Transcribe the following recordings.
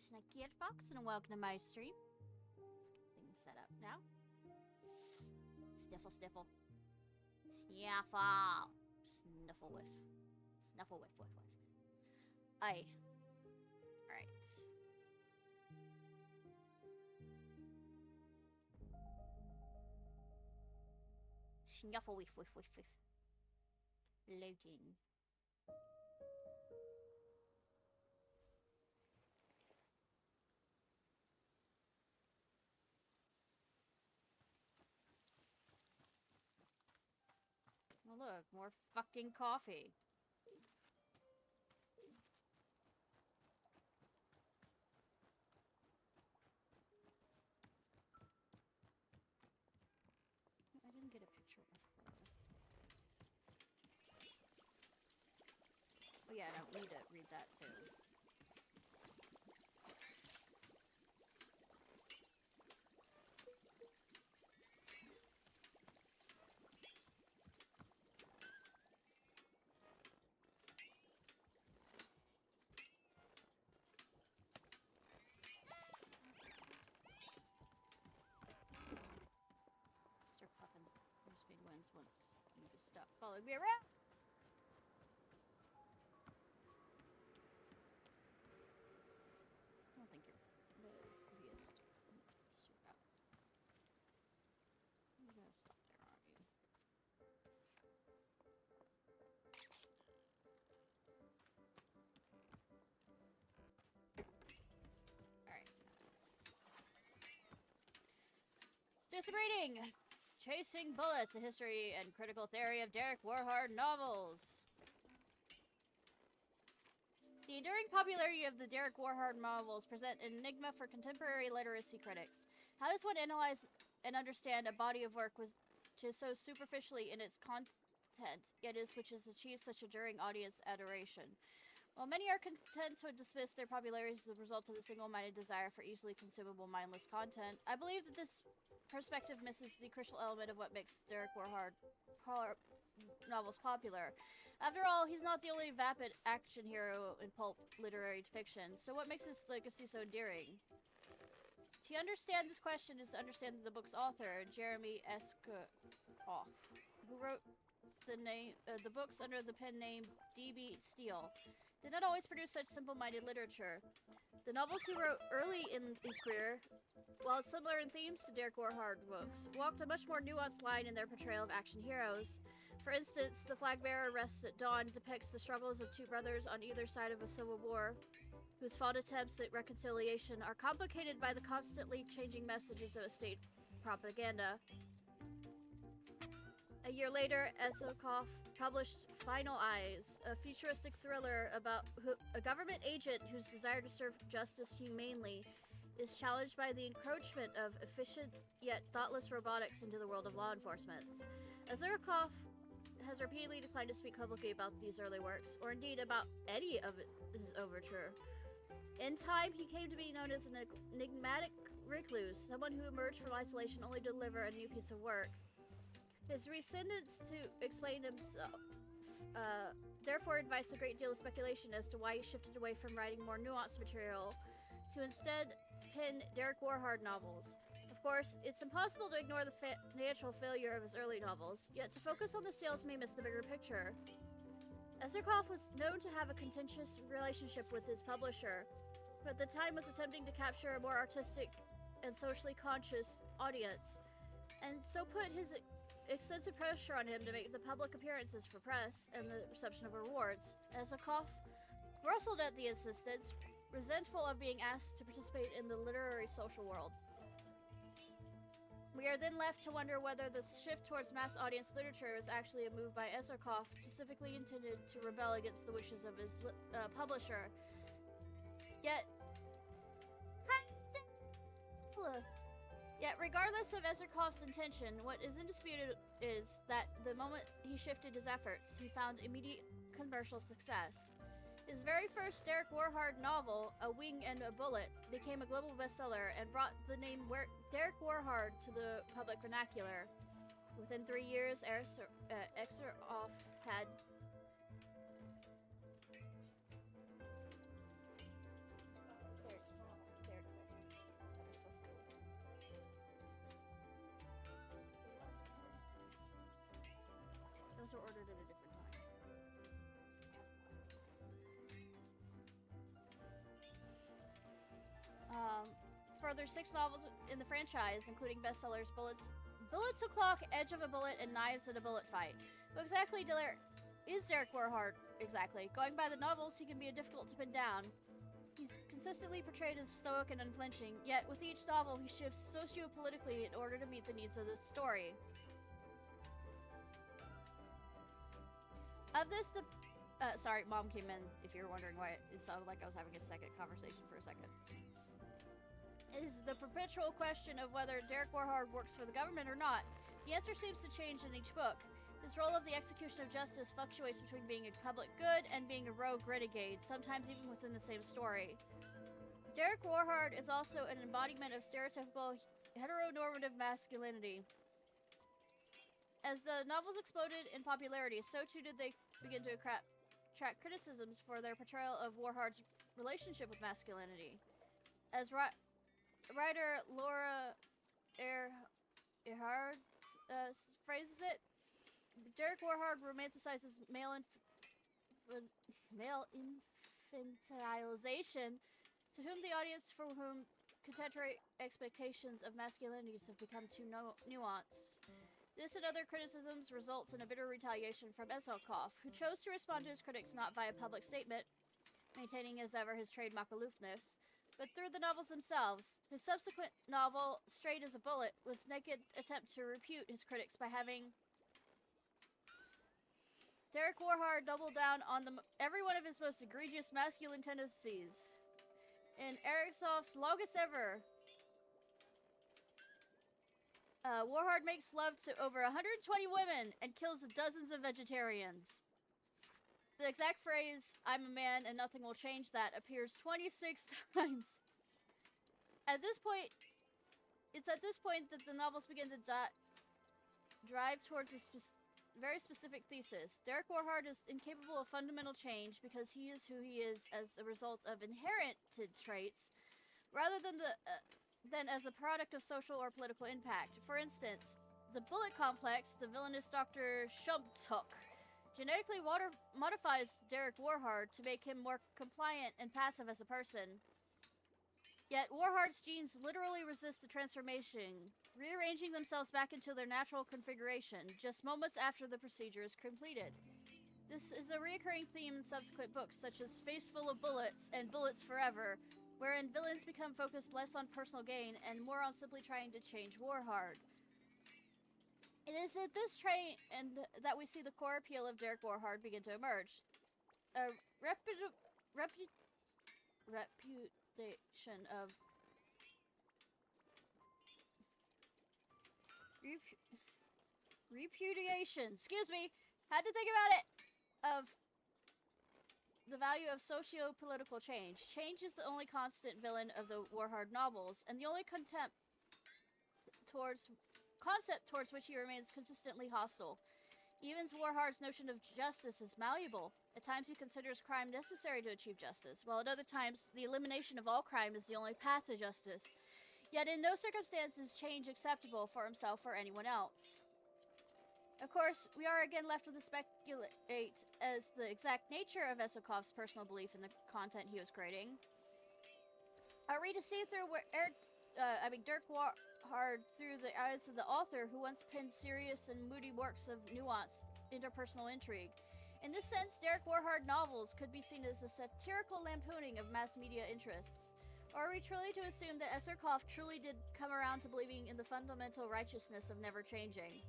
Ishnai Ciarfox, and welcome to my stream. Let's get things set up now. Sniffle, sniffle. Sniffle. Sniffle whiff. Snuffle whiff, whiff, whiff. Aye. Alright. Snuffle whiff, whiff, whiff, whiff. Loading. Oh look, more fucking coffee. I didn't get a picture of her. Oh yeah, I don't need to read that too. Once you just stop following me around. I don't think you're the easiest. You're gonna stop there, aren't you? Alright. Let's do some reading! Chasing Bullets, a history and critical theory of Derek Warhard novels. The enduring popularity of the Derek Warhard novels present an enigma for contemporary literacy critics. How does one analyze and understand a body of work which is so superficially in its content, yet which has achieved such enduring audience adoration? While many are content to dismiss their popularity as a result of the single-minded desire for easily consumable, mindless content, I believe that this perspective misses the crucial element of what makes Derek Warhard novels popular. After all, he's not the only vapid action hero in pulp literary fiction, so what makes his legacy so endearing? To understand this question is to understand the book's author, Jeremy Escoff, who wrote the books under the pen name D.B. Steele, did not always produce such simple-minded literature. The novels he wrote early in his career, while similar in themes to Derek Warhard books, walked a much more nuanced line in their portrayal of action heroes. For instance, The Flag Bearer Rests at Dawn depicts the struggles of two brothers on either side of a civil war, whose failed attempts at reconciliation are complicated by the constantly changing messages of state propaganda. A year later, Escoff published Final Eyes, a futuristic thriller about a government agent whose desire to serve justice humanely is challenged by the encroachment of efficient yet thoughtless robotics into the world of law enforcement. Escoff has repeatedly declined to speak publicly about these early works, or indeed about any of his overture. In time, he came to be known as an enigmatic recluse, someone who emerged from isolation only to deliver a new piece of work. His resistance to explain himself, therefore invites a great deal of speculation as to why he shifted away from writing more nuanced material to instead pen Derek Warhard novels. Of course, it's impossible to ignore the financial failure of his early novels, yet to focus on the sales may miss the bigger picture. Escoff was known to have a contentious relationship with his publisher, who at the time was attempting to capture a more artistic and socially conscious audience, and so put his extensive pressure on him to make the public appearances for press and the reception of rewards. Escoff bristled at the insistence, resentful of being asked to participate in the literary social world. We are then left to wonder whether the shift towards mass audience literature is actually a move by Escoff specifically intended to rebel against the wishes of his publisher. Yet, regardless of Escoff's intention, what is indisputed is that the moment he shifted his efforts, he found immediate commercial success. His very first Derek Warhard novel, A Wing and a Bullet, became a global bestseller and brought the name Derek Warhard to the public vernacular. Within 3 years, Escoff had further 6 novels in the franchise, including bestsellers Bullets O'Clock, Edge of a Bullet, and Knives in a Bullet Fight. Who exactly is Derek Warhart, exactly? Going by the novels, he can be difficult to pin down. He's consistently portrayed as stoic and unflinching, yet with each novel, he shifts socio-politically in order to meet the needs of the story. Of this, sorry, Mom came in, if you're wondering why it sounded like I was having a second conversation for a second. Is the perpetual question of whether Derek Warhart works for the government or not. The answer seems to change in each book. His role of the execution of justice fluctuates between being a public good and being a rogue renegade, sometimes even within the same story. Derek Warhart is also an embodiment of stereotypical heteronormative masculinity. As the novels exploded in popularity, so too did they begin to attract criticisms for their portrayal of Warhart's relationship with masculinity. As writer Laura Earhart phrases it, Derek Warhart romanticizes male infantilization, to whom the audience for whom contemporary expectations of masculinities have become too nuanced. This and other criticisms results in a bitter retaliation from Ezelkoff, who chose to respond to his critics not by a public statement, maintaining as ever his trademark aloofness, but through the novels themselves. His subsequent novel, Straight as a Bullet, was a naked attempt to refute his critics by having Derek Warhart double down on every one of his most egregious masculine tendencies. In Eriksoff's longest ever, Warhart makes love to over 120 women and kills dozens of vegetarians. The exact phrase, "I'm a man and nothing will change that," appears 26 times. At this point that the novels begin to drive towards a very specific thesis. Derek Warhart is incapable of fundamental change because he is who he is as a result of inherited traits, rather than as a product of social or political impact. For instance, the Bullet Complex, the villainous Dr. Shumtuk, genetically modifies Derek Warhart to make him more compliant and passive as a person. Yet Warhart's genes literally resist the transformation, rearranging themselves back into their natural configuration just moments after the procedure is completed. This is a recurring theme in subsequent books, such as Face Full of Bullets and Bullets Forever, wherein villains become focused less on personal gain and more on simply trying to change Warhart. It is at this trait that we see the core appeal of Derek Warhart begin to emerge. A reputation of repudiation, had to think about it, of the value of socio-political change. Change is the only constant villain of the Warhart novels, and the only concept towards which he remains consistently hostile. Even Warhart's notion of justice is malleable. At times he considers crime necessary to achieve justice, while at other times the elimination of all crime is the only path to justice. Yet in no circumstances change acceptable for himself or anyone else. Of course, we are again left to speculate as the exact nature of Ezelkoff's personal belief in the content he was creating. Are we to see through Derek Warhart through the eyes of the author who once penned serious and moody works of nuanced interpersonal intrigue? In this sense, Derek Warhart novels could be seen as a satirical lampooning of mass media interests. Or are we truly to assume that Ezelkoff truly did come around to believing in the fundamental righteousness of never changing?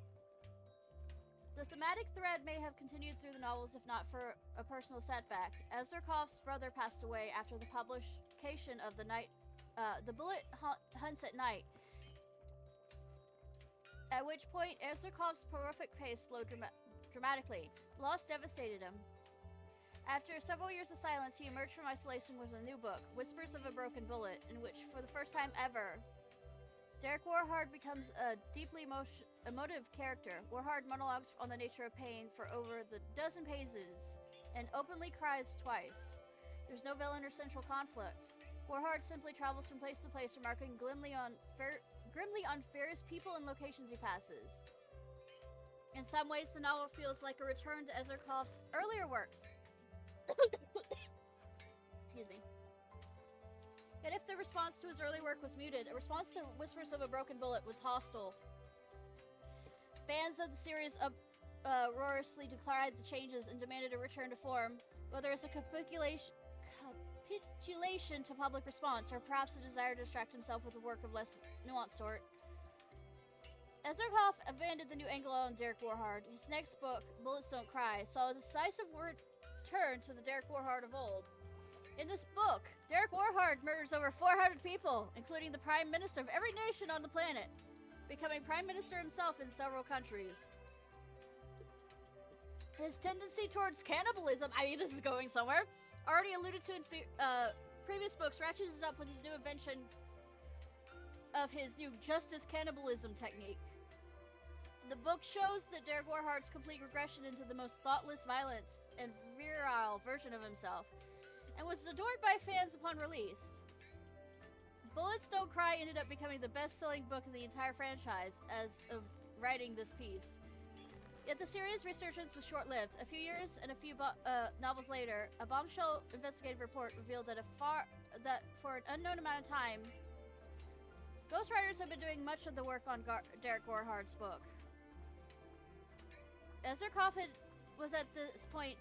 The thematic thread may have continued through the novels if not for a personal setback. Ezelkoff's brother passed away after the publication of The Bullet Hunts at Night, at which point Ezelkoff's prolific pace slowed dramatically. Loss devastated him. After several years of silence, he emerged from isolation with a new book, Whispers of a Broken Bullet, in which, for the first time ever, Derek Warhart becomes a deeply emotive character. Warhart monologues on the nature of pain for over the dozen pages, and openly cries twice. There's no villain or central conflict. Warhart simply travels from place to place, remarking grimly on various people and locations he passes. In some ways, the novel feels like a return to Ezelkoff's earlier works. Excuse me. Yet if the response to his early work was muted, a response to Whispers of a Broken Bullet was hostile. Fans of the series uproariously decried the changes and demanded a return to form, whether it's a capitulation to public response, or perhaps a desire to distract himself with a work of less nuanced sort. Ezerkoff abandoned the new angle on Derek Warhard. His next book, Bullets Don't Cry, saw a decisive turn to the Derek Warhard of old. In this book, Derek Warhard murders over 400 people, including the Prime Minister of every nation on the planet, becoming Prime Minister himself in several countries. His tendency towards cannibalism, I mean, this is going somewhere, already alluded to in previous books, ratchets up with his new invention of his new justice cannibalism technique. The book shows that Derek Warhard's complete regression into the most thoughtless, violence, and virile version of himself, and was adored by fans upon release. Bullets Don't Cry ended up becoming the best-selling book in the entire franchise as of writing this piece. Yet the series' resurgence was short-lived. A few years and a few novels later, a bombshell investigative report revealed that for an unknown amount of time, ghostwriters have been doing much of the work on Derek Warhard's book. Ezerkoff was at this point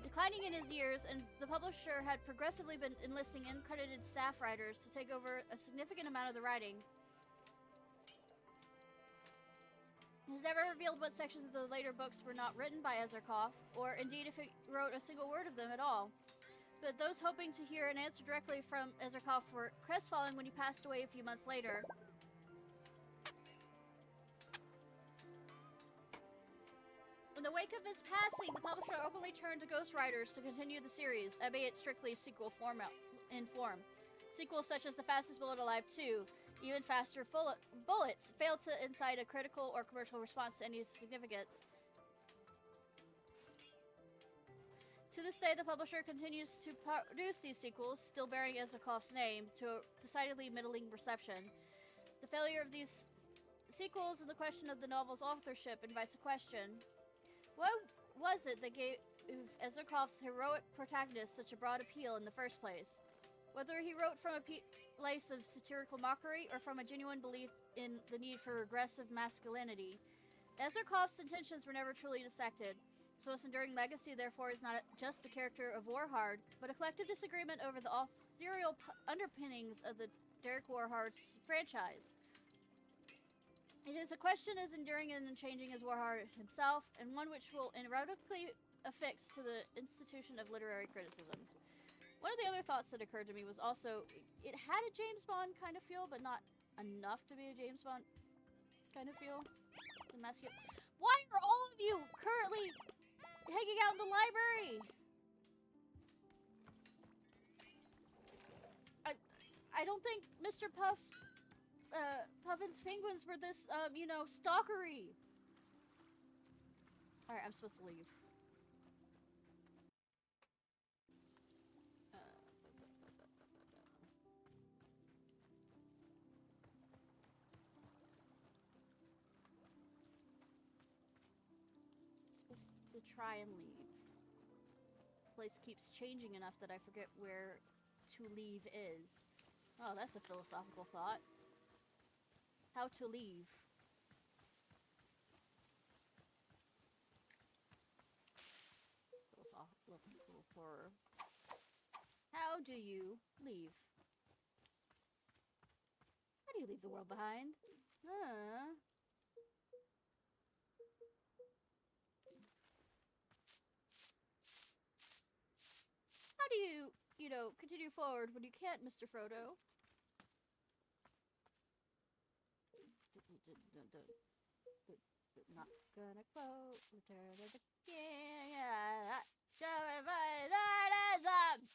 declining in his years, and the publisher had progressively been enlisting uncredited staff writers to take over a significant amount of the writing. He has never revealed what sections of the later books were not written by Ezerkoff, or indeed if he wrote a single word of them at all. But those hoping to hear an answer directly from Ezerkoff were crestfallen when he passed away a few months later. In the wake of his passing, the publisher openly turned to ghostwriters to continue the series, albeit strictly sequel form. Sequels such as The Fastest Bullet Alive 2, Even Faster Bullets, failed to incite a critical or commercial response to any significance. To this day, the publisher continues to produce these sequels, still bearing Ezerkoff's name, to a decidedly middling reception. The failure of these sequels and the question of the novel's authorship invites a question. What was it that gave Ezerkoff's heroic protagonist such a broad appeal in the first place? Whether he wrote from a place of satirical mockery or from a genuine belief in the need for regressive masculinity, Ezerkoff's intentions were never truly dissected, so his enduring legacy therefore is not just the character of Warhard, but a collective disagreement over the authorial underpinnings of the Derek Warhard's franchise. It is a question as enduring and unchanging as Warhard himself, and one which will inevitably affix to the institution of literary criticisms. One of the other thoughts that occurred to me was also, it had a James Bond kind of feel, but not enough to be a James Bond kind of feel. Why are all of you currently hanging out in the library? I don't think Mr. Puffin's penguins were this, stalkery. Alright, I'm supposed to leave. Supposed to try and leave. The place keeps changing enough that I forget where to leave is. Oh, that's a philosophical thought. How to leave. Philosophical horror. How do you leave? How do you leave the world behind? How do you, continue forward when you can't, Mr. Frodo? Not gonna quote Return of the King. Show me my Zionism!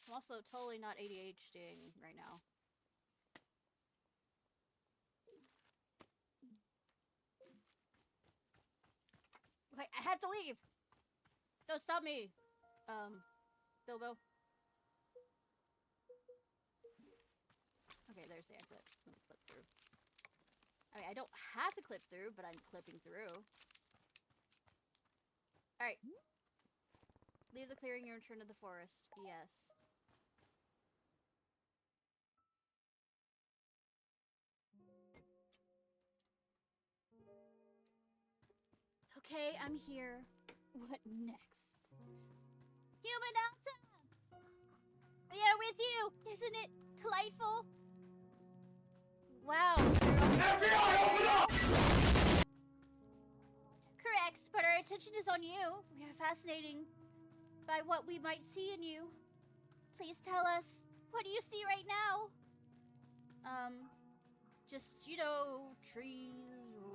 I'm also totally not ADHDing right now. Okay, I had to leave! Don't stop me! Bilbo. Okay, there's the exit. Let me clip through. I mean, I don't have to clip through, but I'm clipping through. Alright. Leave the clearing and return to the forest. Yes. Okay, I'm here. What next? Human Alta! We are with you! Isn't it delightful? Wow. FBI, open up! Correct, but our attention is on you. We are fascinating by what we might see in you. Please tell us, what do you see right now? Just, you know, trees,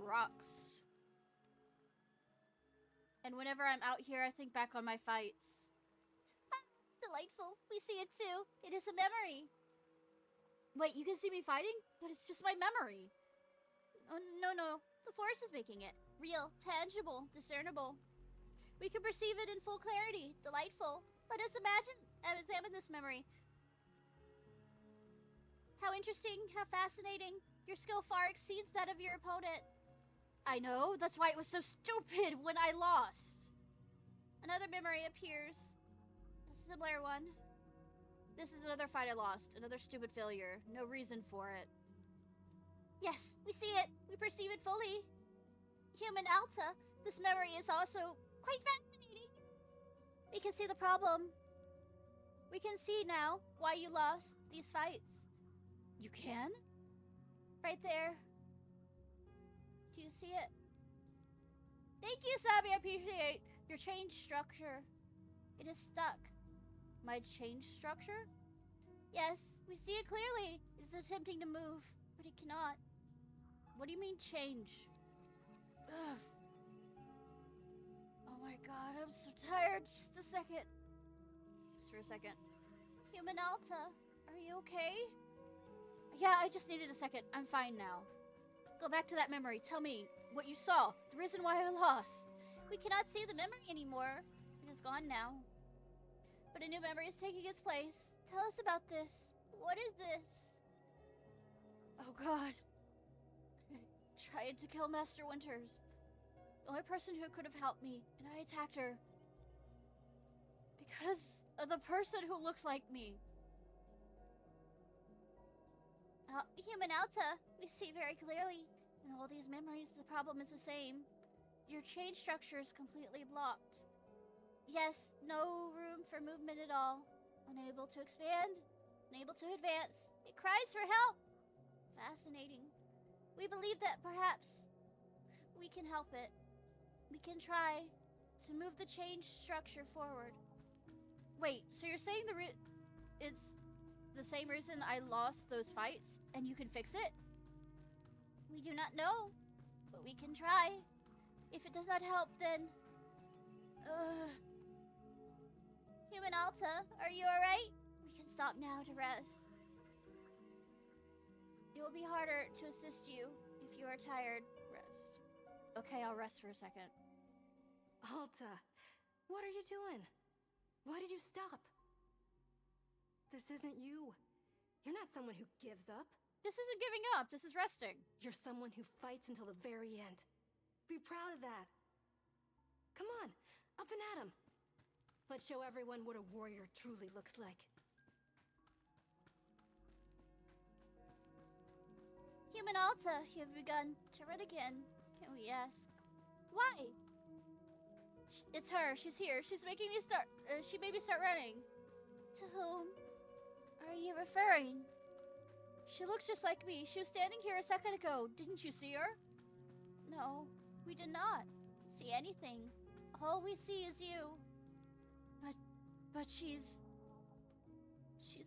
rocks. And whenever I'm out here, I think back on my fights. Ah, delightful. We see it too. It is a memory. Wait, you can see me fighting? But it's just my memory. Oh, no. The forest is making it. Real, tangible, discernible. We can perceive it in full clarity. Delightful. Let us examine this memory. How interesting, how fascinating. Your skill far exceeds that of your opponent. I know, that's why it was so stupid when I lost. Another memory appears. A similar one. This is another fight I lost. Another stupid failure. No reason for it. Yes, we see it. We perceive it fully. Human Alta, this memory is also quite fascinating. We can see the problem. We can see now why you lost these fights. You can? Right there. Do you see it? Thank you, Sabi. I appreciate your change structure. It is stuck. My change structure? Yes, we see it clearly. It is attempting to move, but it cannot. What do you mean change? Ugh. Oh my god, I'm so tired. Just a second. Just for a second. Human Alta, are you okay? Yeah, I just needed a second. I'm fine now. Go back to that memory. Tell me what you saw. The reason why I lost. We cannot see the memory anymore. It is gone now. But a new memory is taking its place. Tell us about this. What is this? Oh god. I tried to kill Master Winters. The only person who could have helped me, and I attacked her. Because of the person who looks like me. Human Alta, we see very clearly. In all these memories, the problem is the same. Your change structure is completely blocked. Yes, no room for movement at all. Unable to expand, unable to advance. It cries for help. Fascinating. We believe that perhaps we can help it. We can try to move the change structure forward. Wait, so you're saying it's the same reason I lost those fights, and you can fix it? We do not know, but we can try. If it does not help, then... Human Alta, are you alright? We can stop now to rest. It will be harder to assist you if you are tired. Rest. Okay, I'll rest for a second. Alta, what are you doing? Why did you stop? This isn't you. You're not someone who gives up. This isn't giving up, this is resting. You're someone who fights until the very end. Be proud of that. Come on, up and at 'em. Let's show everyone what a warrior truly looks like. Human Alta, you have begun to run again. Can we ask? Why? It's her, she's here. She's making me start, she made me start running. To whom are you referring? She looks just like me. She was standing here a second ago. Didn't you see her? No, we did not see anything. All we see is you. But she's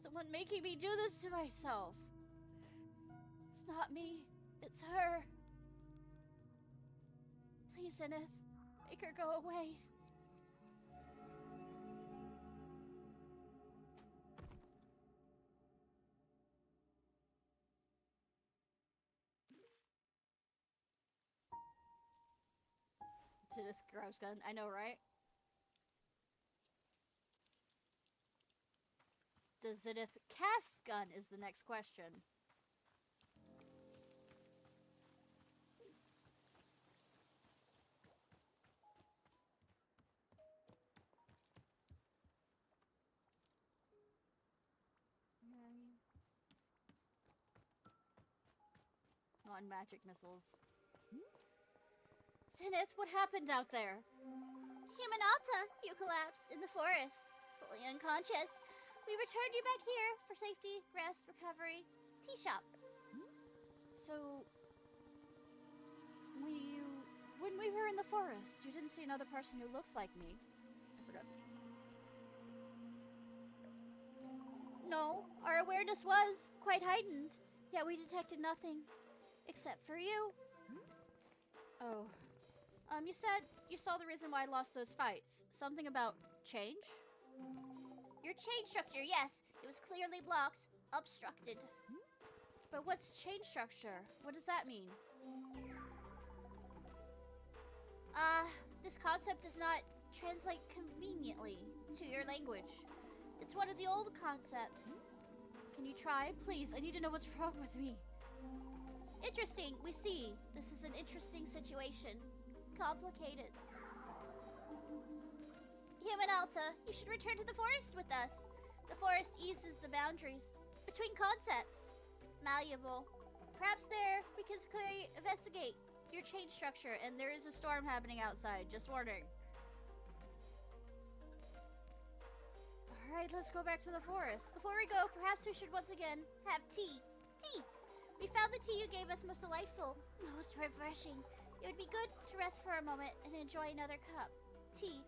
the one making me do this to myself. It's not me. It's her. Please, Zenith, make her go away. Zenith grabs gun. I know, right? Does Zenith cast gun is the next question. on magic missiles. Zenith, what happened out there? Human Alta, you collapsed in the forest, fully unconscious. We returned you back here for safety, rest, recovery, tea shop. So, when we were in the forest, you didn't see another person who looks like me. I forgot. No, our awareness was quite heightened, yet we detected nothing, except for you. Oh. You said you saw the reason why I lost those fights. Something about change? Your chain structure, yes. It was clearly blocked, obstructed. But what's chain structure? What does that mean? This concept does not translate conveniently to your language. It's one of the old concepts. Can you try? Please, I need to know what's wrong with me. Interesting, we see. This is an interesting situation. Complicated. Human Alta, you should return to the forest with us. The forest eases the boundaries between concepts. Malleable. Perhaps there we can clearly investigate your chain structure, and there is a storm happening outside. Just warning. Alright, let's go back to the forest. Before we go, perhaps we should once again have tea. Tea! We found the tea you gave us most delightful, most refreshing. It would be good to rest for a moment and enjoy another cup. Tea.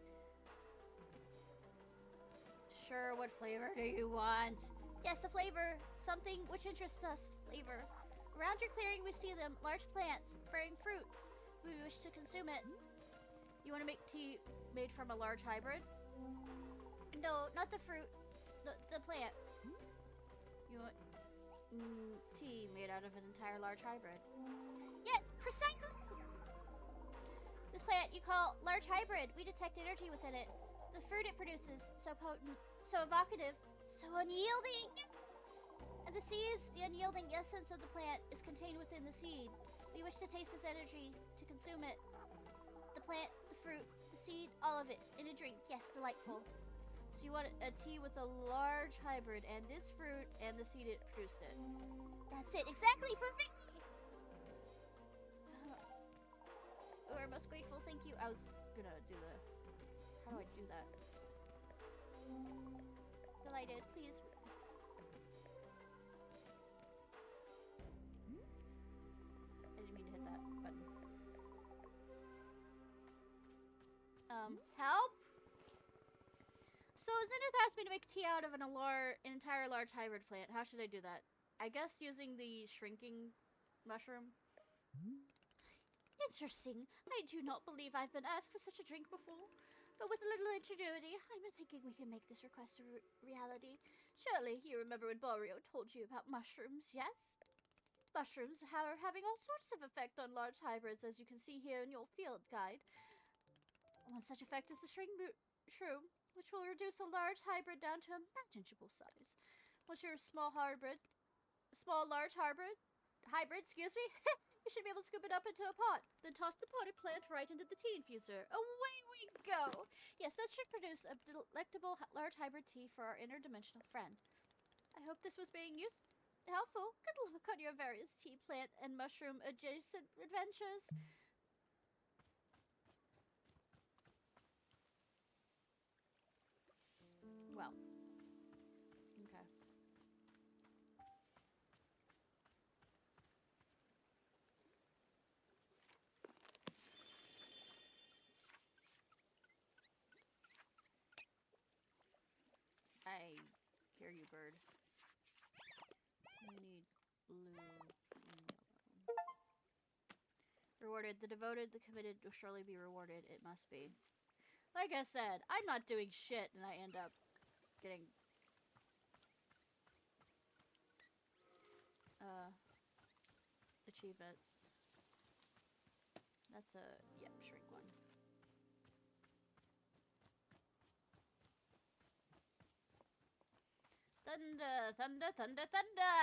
Sure, what flavor do you want? Yes, a flavor. Something which interests us. Flavor. Around your clearing we see them, large plants, bearing fruits. We wish to consume it. You want to make tea made from a large hybrid? No, not the fruit. The plant. You want tea made out of an entire large hybrid? Yeah, precisely! This plant you call large hybrid. We detect energy within it. The fruit it produces, so potent, so evocative, so unyielding. And the seeds, the unyielding essence of the plant, is contained within the seed. We wish to taste this energy, to consume it. The plant, the fruit, the seed, all of it, in a drink. Yes, delightful. So you want a tea with a large hybrid and its fruit and the seed it produced it. That's it, exactly, perfectly. We're most grateful, thank you. I was gonna do the... How do I do that? Delighted, please. I didn't mean to hit that button. Help? So Zenith asked me to make tea out of an entire large hybrid plant. How should I do that? I guess using the shrinking mushroom. Interesting. I do not believe I've been asked for such a drink before. But with a little ingenuity, I'm thinking we can make this request a reality. Surely you remember when Borio told you about mushrooms, yes? Mushrooms are having all sorts of effect on large hybrids, as you can see here in your field guide. One such effect is the shroom, which will reduce a large hybrid down to a manageable size. Once your large hybrid, excuse me, you should be able to scoop it up into a pot, then toss the potted plant right into the tea infuser. Away we go! Yes, that should produce a delectable large hybrid tea for our interdimensional friend. I hope this was being helpful. Good luck on your various tea plant and mushroom adjacent adventures. Well. Okay. I hear you, bird. So we need blue and yellow. Rewarded. The devoted, the committed will surely be rewarded. It must be. Like I said, I'm not doing shit and I end up getting... achievements. That's a... yep, shrink one. Thunder, thunder, thunder, thunder!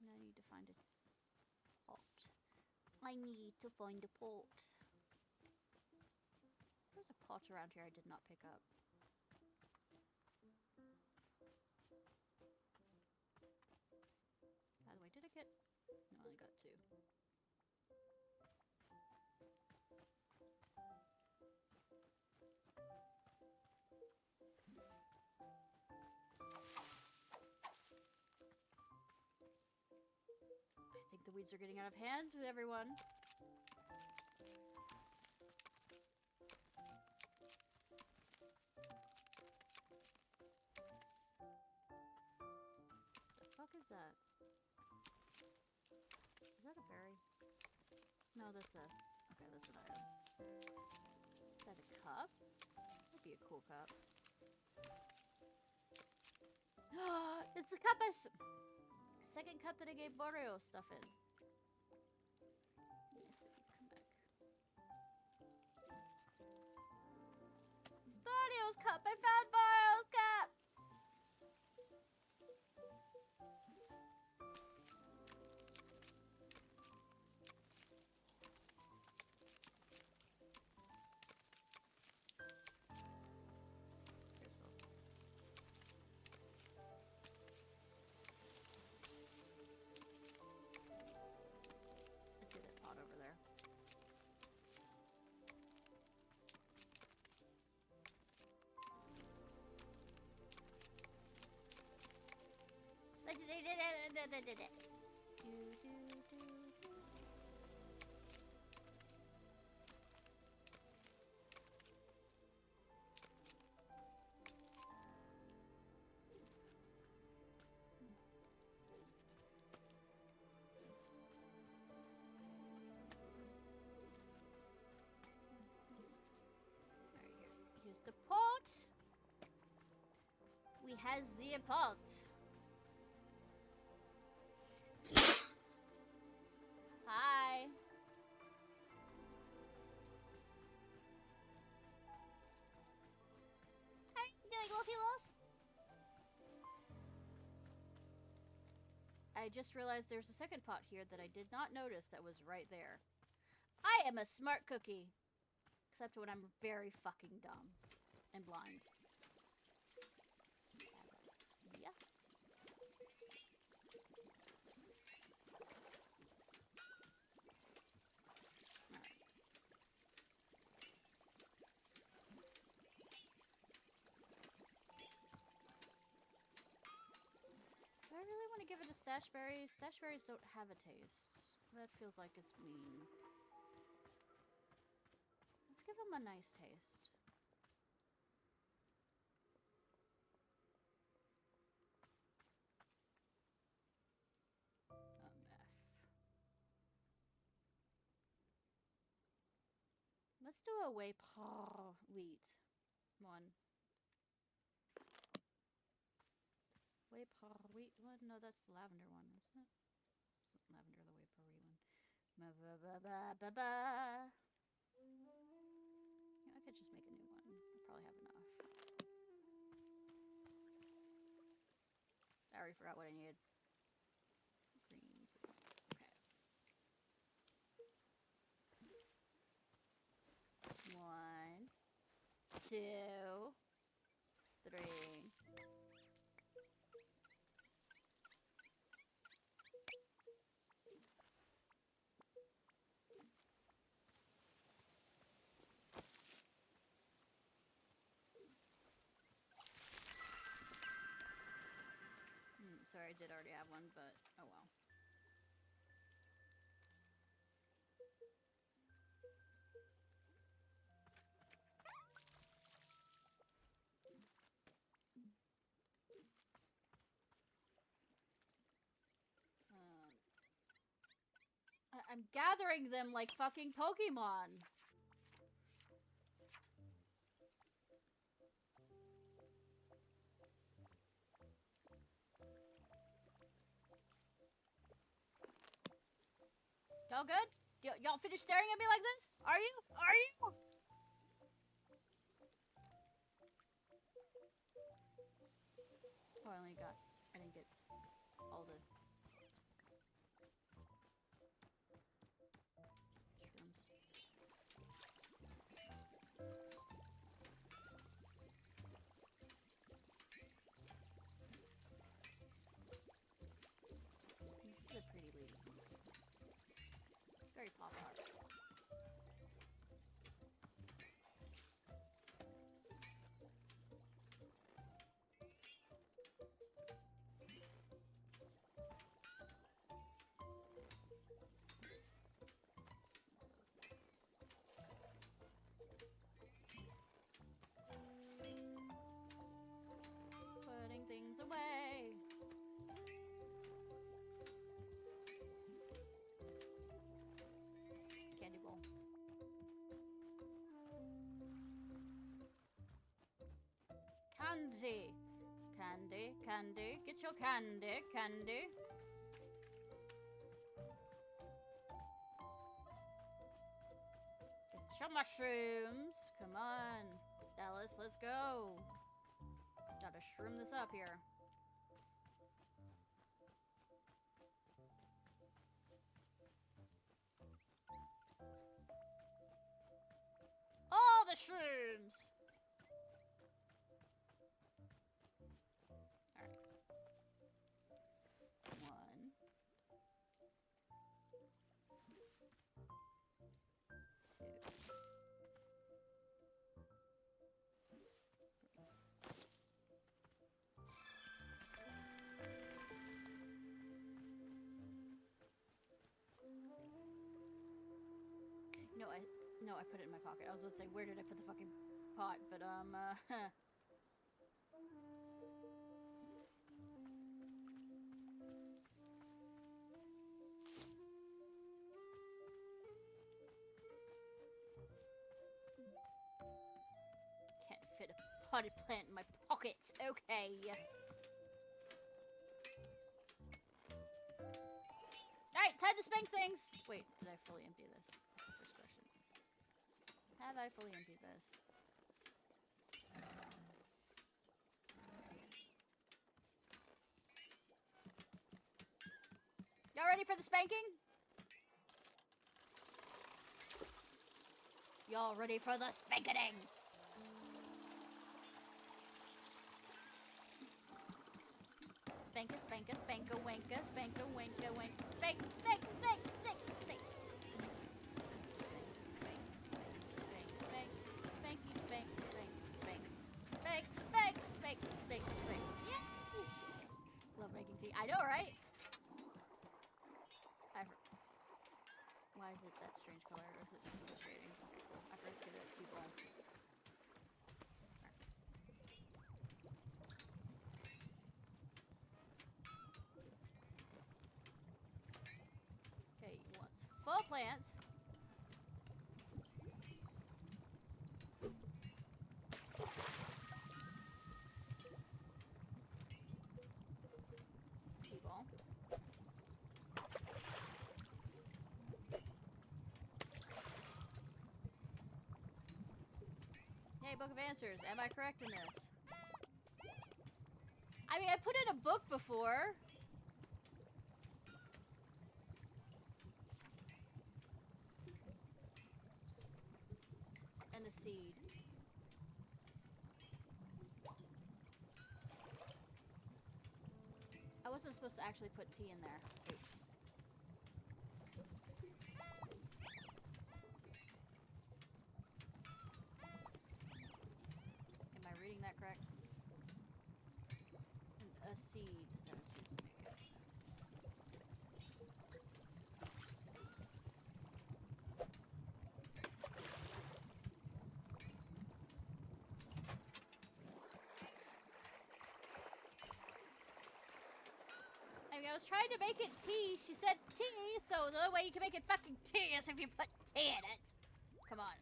I need to find a pot. I need to find a pot. There's a pot around here I did not pick up. I only got 2. I think the weeds are getting out of hand, everyone. The fuck is that? Is that a berry? No, that's a... Okay, that's an item. Is that a cup? That'd be a cool cup. It's the cup second cup that I gave Borio stuff in. Let me see. Come back. It's Borio's cup! I found Borio's cup! Crystal. I see that pot over there. Here's the pot. We has the pot. Hi. How are you doing, Wolfie Wolf? I just realized there's a second pot here that I did not notice that was right there. I am a smart cookie. Except when I'm very fucking dumb and blind. Yeah. Do I really want to give it a stash berry? Stash berries don't have a taste. That feels like it's mean. Let's give them a nice taste. Let's do a whey wheat one. Whey wheat one? No, that's the lavender one, isn't it? It's lavender, the whey wheat one. Yeah, I could just make a new one. I probably have enough. I already forgot what I needed. Green. Okay. 1, 2, 3. Sorry, I did already have one, but oh well. I'm gathering them like fucking Pokemon. Y'all good? Y'all finished staring at me like this? Are you? Are you? Oh, I didn't get all the shrooms. This is a pretty lady. candy. Candy, candy. Get your candy, candy. Get your mushrooms. Come on. Dallas, let's go. Gotta shroom this up here. All the shrooms! Alright. 1. 2. No, I put it in my pocket. I was gonna say, where did I put the fucking pot? But, can't fit a potted plant in my pocket. Okay. Alright, time to spank things! Wait, did I fully empty this? First question. Have I fully emptied this? Y'all ready for the spanking? Y'all ready for the spanking? Spanka, spanka, spanka, wanka, spanka, wanka, wanka, spank, spank, spank, spank, spank. Love making tea. I know, right? Why is it that strange color, or is it just illustrating? I forgot to give it a tea bowl. Okay, you want full plants. Hey, Book of Answers, am I correct in this? I mean, I put in a book before. And a seed. I wasn't supposed to actually put tea in there. Oops. Reading that correct? And a seed that was used to make it. I mean, I was trying to make it tea. She said tea, so the only way you can make it fucking tea is if you put tea in it. Come on.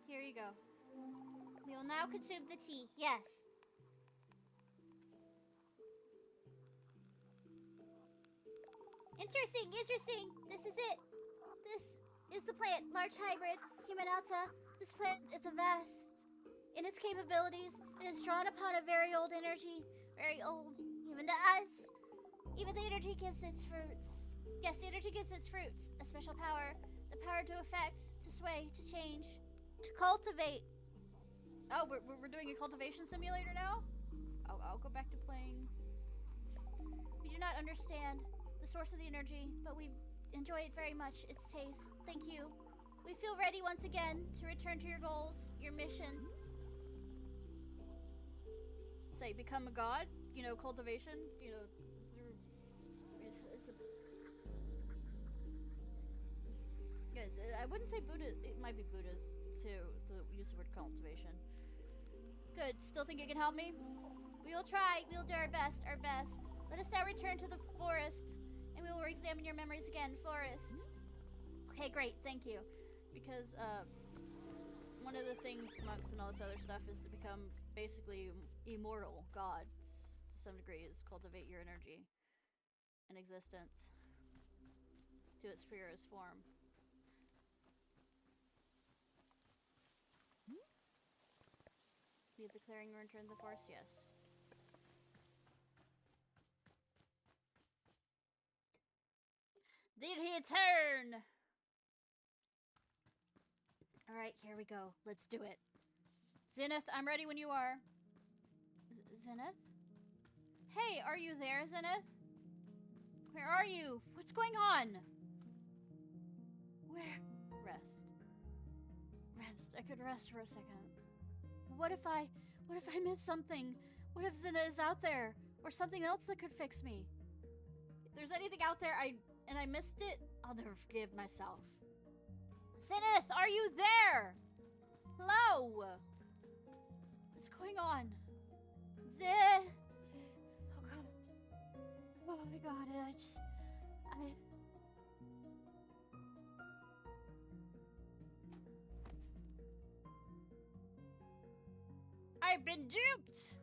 Here you go. We will now consume the tea. Yes. Interesting, interesting. This is it. This is the plant, large hybrid, human alta. This plant is a vast in its capabilities and is drawn upon a very old energy. Very old, even to us. Even the energy gives its fruits. Yes, the energy gives its fruits a special power. The power to affect, to sway, to change. To cultivate. Oh, we're doing a cultivation simulator now? I'll go back to playing. We do not understand the source of the energy, but we enjoy it very much. Its taste. Thank you. We feel ready once again to return to your goals, your mission. Say, become a god? You know, cultivation? You know, I wouldn't say Buddha. It might be Buddhist too. The use of the word cultivation. Good. Still think you can help me? We will try. We will do our best. Our best. Let us now return to the forest, and we will re-examine your memories again. Forest. Okay, great. Thank you. Because one of the things monks and all this other stuff is to become basically immortal gods to some degree. Is cultivate your energy and existence to its purest form. Leave the clearing and return to the forest? Yes. Did he turn? Alright, here we go. Let's do it. Zenith, I'm ready when you are. Zenith? Hey, are you there, Zenith? Where are you? What's going on? Where? Rest. Rest. I could rest for a second. What if I miss something? What if Zena is out there? Or something else that could fix me? If there's anything out there and I missed it, I'll never forgive myself. Zenith, are you there? Hello? What's going on? Zenith! Oh my god, I've been duped!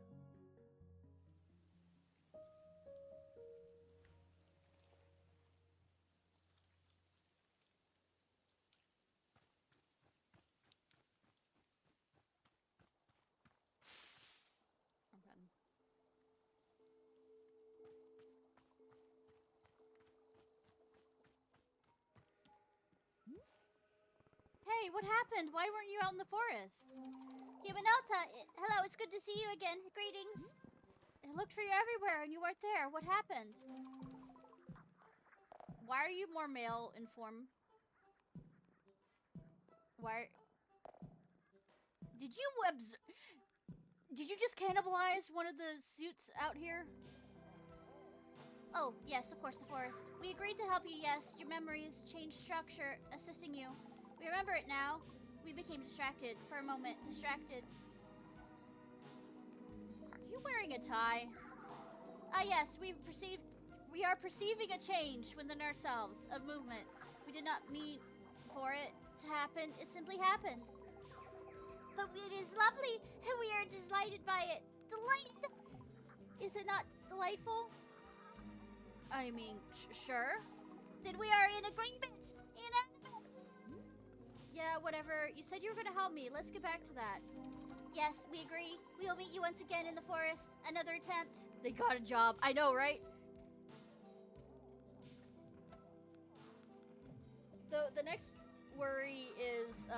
Hey, what happened? Why weren't you out in the forest? Humanelta, hello, it's good to see you again. Greetings. I looked for you everywhere and you weren't there. What happened? Why are you more male in form? Why? Did you just cannibalize one of the suits out here? Oh, yes, of course, the forest. We agreed to help you, yes. Your memories changed structure, assisting you. We remember it now. We became distracted for a moment. Distracted. Are you wearing a tie? Ah, yes, we are perceiving a change within ourselves of movement. We did not mean for it to happen. It simply happened. But it is lovely, and we are delighted by it. Delighted! Is it not delightful? I mean, sure. Then we are in agreement. Yeah, whatever. You said you were gonna help me. Let's get back to that. Yes, we agree. We will meet you once again in the forest. Another attempt. They got a job. I know, right? The next worry is,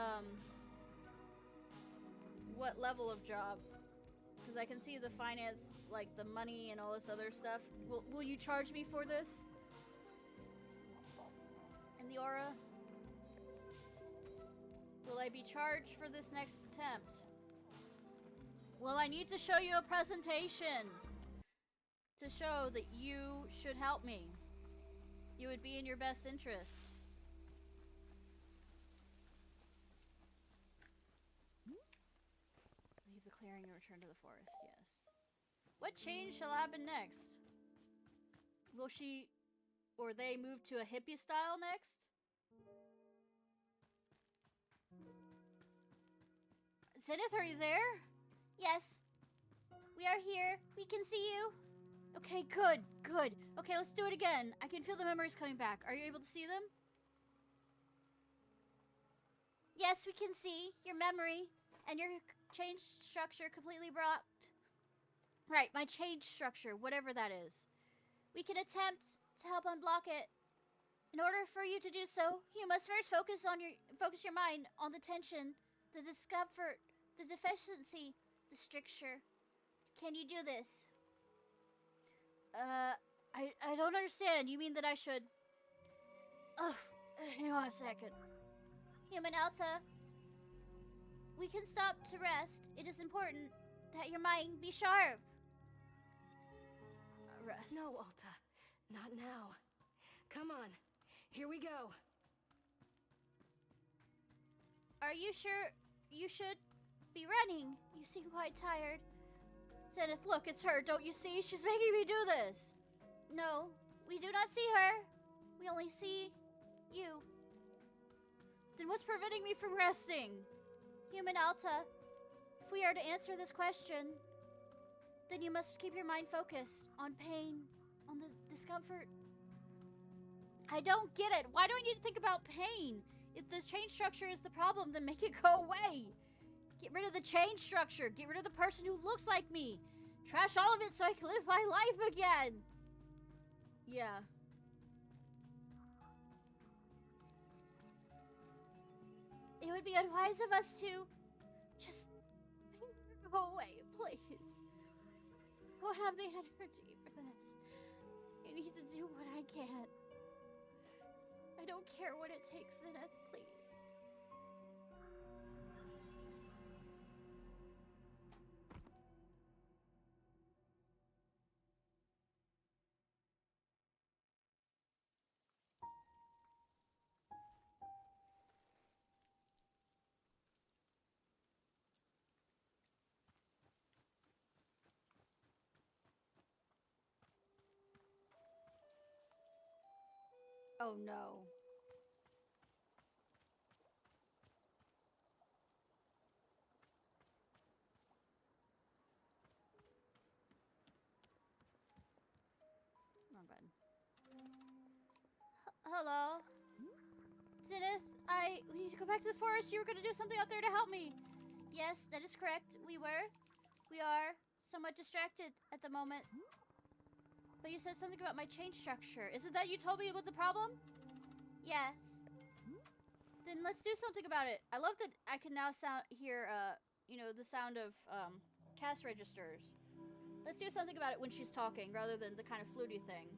what level of job? Because I can see the finance, like the money and all this other stuff. Will you charge me for this? And the aura? Will I be charged for this next attempt? Well, I need to show you a presentation to show that you should help me. You would be in your best interest. Leave the clearing and return to the forest, yes. What change shall happen next? Will she or they move to a hippie style next? Zenith, are you there? Yes. We are here. We can see you. Okay, good, good. Okay, let's do it again. I can feel the memories coming back. Are you able to see them? Yes, we can see your memory and your change structure completely blocked. Right, my change structure, whatever that is. We can attempt to help unblock it. In order for you to do so, you must first focus your mind on the tension, the discomfort, the deficiency, the stricture. Can you do this? I don't understand. You mean that I should... Oh, hang on a second. Human Alta, we can stop to rest. It is important that your mind be sharp. Rest. No, Alta. Not now. Come on. Here we go. Are you sure you should be running? You seem quite tired. Zenith, look, it's her. Don't you see? She's making me do this. No, we do not see her. We only see you. Then what's preventing me from resting? Human Alta, if we are to answer this question, then you must keep your mind focused on pain, on the discomfort. I don't get it. Why do I need to think about pain? If the chain structure is the problem, then make it go away. Get rid of the chain structure. Get rid of the person who looks like me. Trash all of it so I can live my life again. Yeah. It would be unwise of us to just make her go away, please. What have they had her do for this? I need to do what I can. I don't care what it takes, Zenith, please. Oh no. Wrong button. Hello? Zenith, we need to go back to the forest. You were gonna do something out there to help me. Yes, that is correct. We are somewhat distracted at the moment. But you said something about my chain structure. Isn't that you told me about the problem? Yes. Then let's do something about it. I love that I can now hear, you know, the sound of, cash registers. Let's do something about it when she's talking, rather than the kind of fluty thing.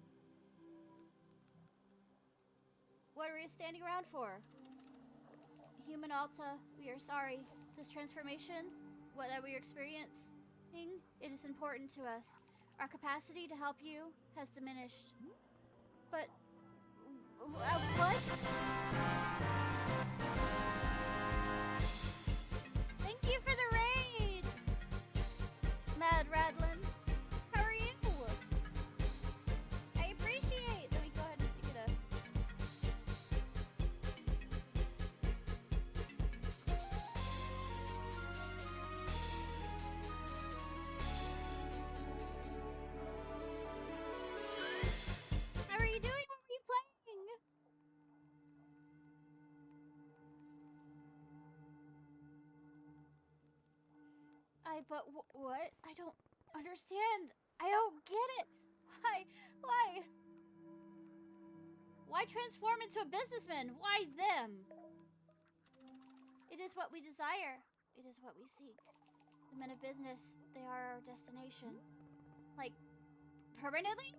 What are we standing around for? Human Alta, we are sorry. This transformation, what that we are experiencing, it is important to us. Our capacity to help you has diminished. But... what? Thank you for the raid! Mad Radlin. How are you? I appreciate... Let me go ahead and pick it up. How are you doing? What were you playing? But what? I don't understand. I don't get it. Why? Why transform into a businessman? Why them? It is what we desire. It is what we seek. The men of business, they are our destination. Like, permanently?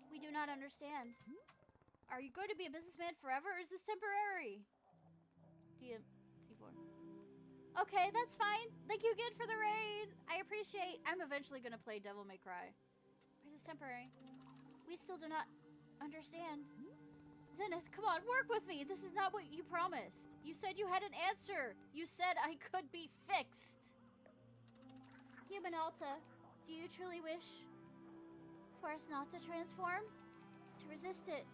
We do not understand. Are you going to be a businessman forever, or is this temporary? DM C4. Okay, that's fine. Thank you again for the raid. I appreciate. I'm eventually gonna play Devil May Cry. Or is this temporary? We still do not understand. Zenith, come on, work with me. This is not what you promised. You said you had an answer. You said I could be fixed. Human Alta, do you truly wish for us not to transform? To resist it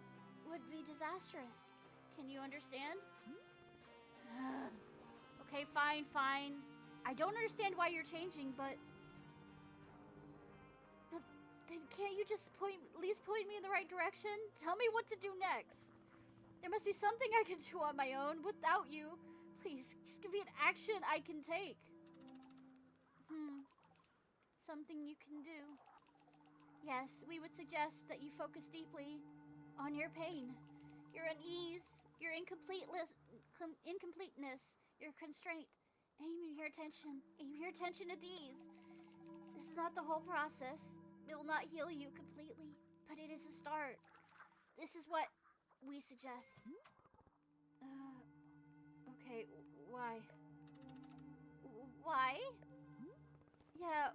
would be disastrous. Can you understand? Okay, fine. I don't understand why you're changing, but then can't you just at least point me in the right direction? Tell me what to do next. There must be something I can do on my own without you. Please, just give me an action I can take. Something you can do. Yes, we would suggest that you focus deeply on your pain, your unease, your incompleteness, your constraint. Aim your attention at these. This is not the whole process. It will not heal you completely, but it is a start. This is what we suggest. Okay, why? Why? Yeah,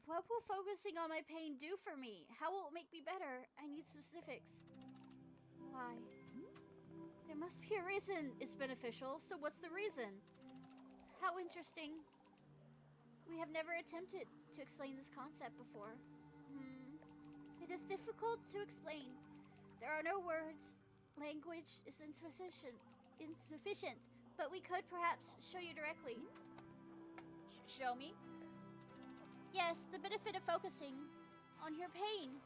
what will focusing on my pain do for me? How will it make me better? I need specifics. Why? There must be a reason it's beneficial, so what's the reason? How interesting. We have never attempted to explain this concept before. It is difficult to explain. There are no words. Language is insufficient, but we could perhaps show you directly. Show me? Yes, the benefit of focusing on your pain.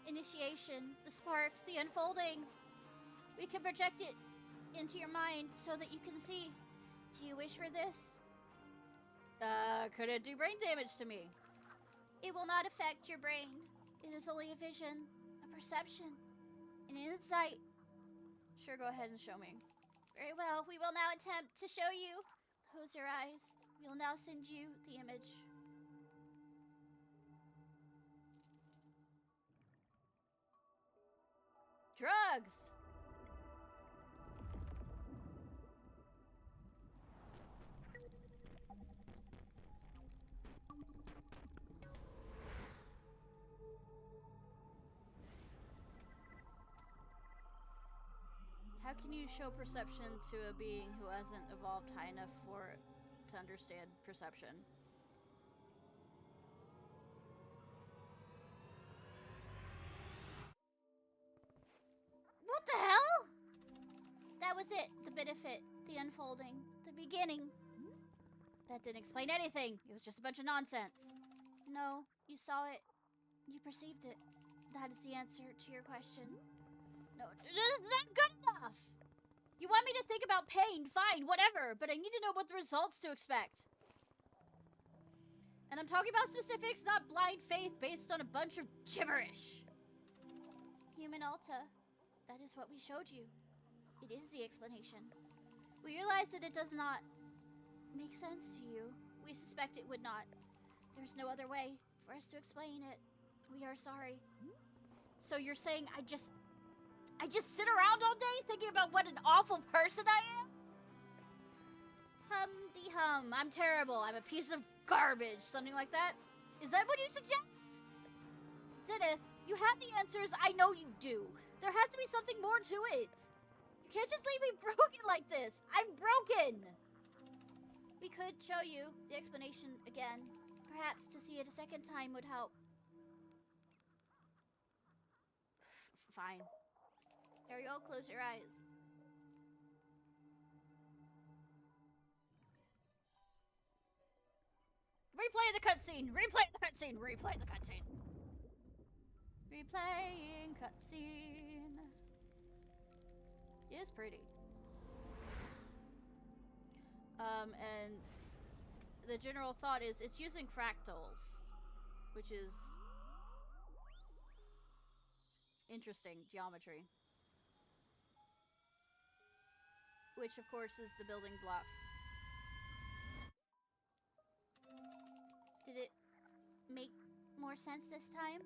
Initiation, the spark, the unfolding. We can project it into your mind so that you can see. Do you wish for this? Could it do brain damage to me? It will not affect your brain. It is only a vision, a perception, an insight. Sure, go ahead and show me. Very well, we will now attempt to show you. Close your eyes. We will now send you the image. Drugs! How can you show perception to a being who hasn't evolved high enough to understand perception? What the hell? That was it. The benefit, the unfolding, the beginning. That didn't explain anything. It was just a bunch of nonsense. No, you saw it. You perceived it. That is the answer to your question. No, that's not good enough. You want me to think about pain, fine, whatever, but I need to know what the results to expect. And I'm talking about specifics, not blind faith based on a bunch of gibberish. Human Alta, that is what we showed you. It is the explanation. We realize that it does not make sense to you. We suspect it would not. There's no other way for us to explain it. We are sorry. So you're saying I just sit around all day thinking about what an awful person I am? Hum-de-hum, I'm terrible, I'm a piece of garbage, something like that? Is that what you suggest? Zenith, you have the answers, I know you do. There has to be something more to it. You can't just leave me broken like this. I'm broken. We could show you the explanation again. Perhaps to see it a second time would help. Fine. There you go, close your eyes. Replay the cutscene! Replay the cutscene! Replay the cutscene! Replaying cutscene. It is pretty. And the general thought is it's using fractals, which is interesting geometry. Which, of course, is the building blocks. Did it make more sense this time?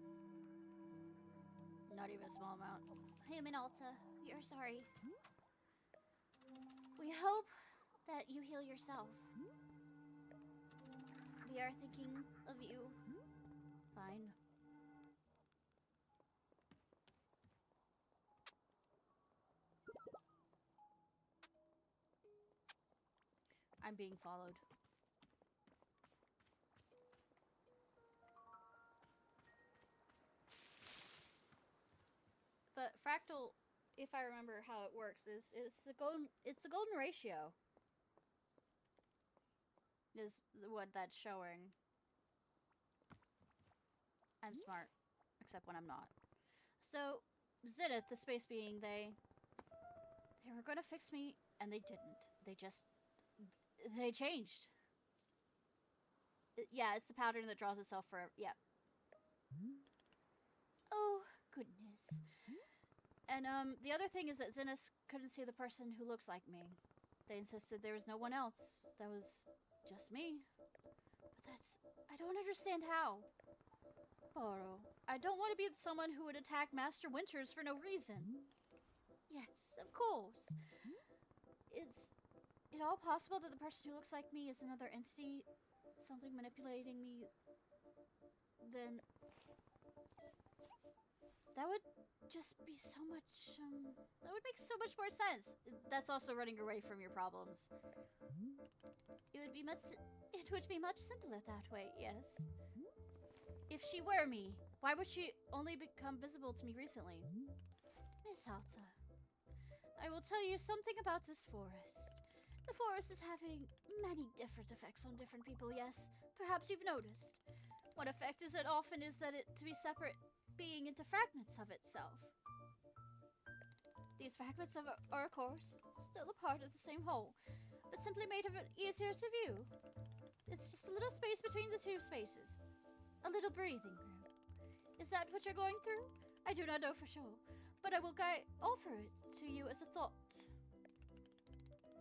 Not even a small amount. Human Alta, we are sorry. We hope that you heal yourself. We are thinking of you. Fine. I'm being followed. But fractal, if I remember how it works, is the golden ratio. Is what that's showing. I'm smart, except when I'm not. So, Zenith, the space being, they were gonna fix me, and they didn't. They changed. Yeah, it's the pattern that draws itself forever. Yeah. Oh, goodness. And, the other thing is that Zenith couldn't see the person who looks like me. They insisted there was no one else. That was just me. But I don't understand how. Boro, I don't want to be someone who would attack Master Winters for no reason. Yes, of course. it all possible that the person who looks like me is another entity? Something manipulating me? Then that would just be so much, that would make so much more sense. That's also running away from your problems. It would be much simpler that way, yes. If she were me, why would she only become visible to me recently? Miss Alta, I will tell you something about this forest. The forest is having many different effects on different people, yes. Perhaps you've noticed. One effect is it often is that it to be separate being into fragments of itself. These fragments are, of course, still a part of the same whole, but simply made of it easier to view. It's just a little space between the two spaces. A little breathing room. Is that what you're going through? I do not know for sure, but I will offer it to you as a thought.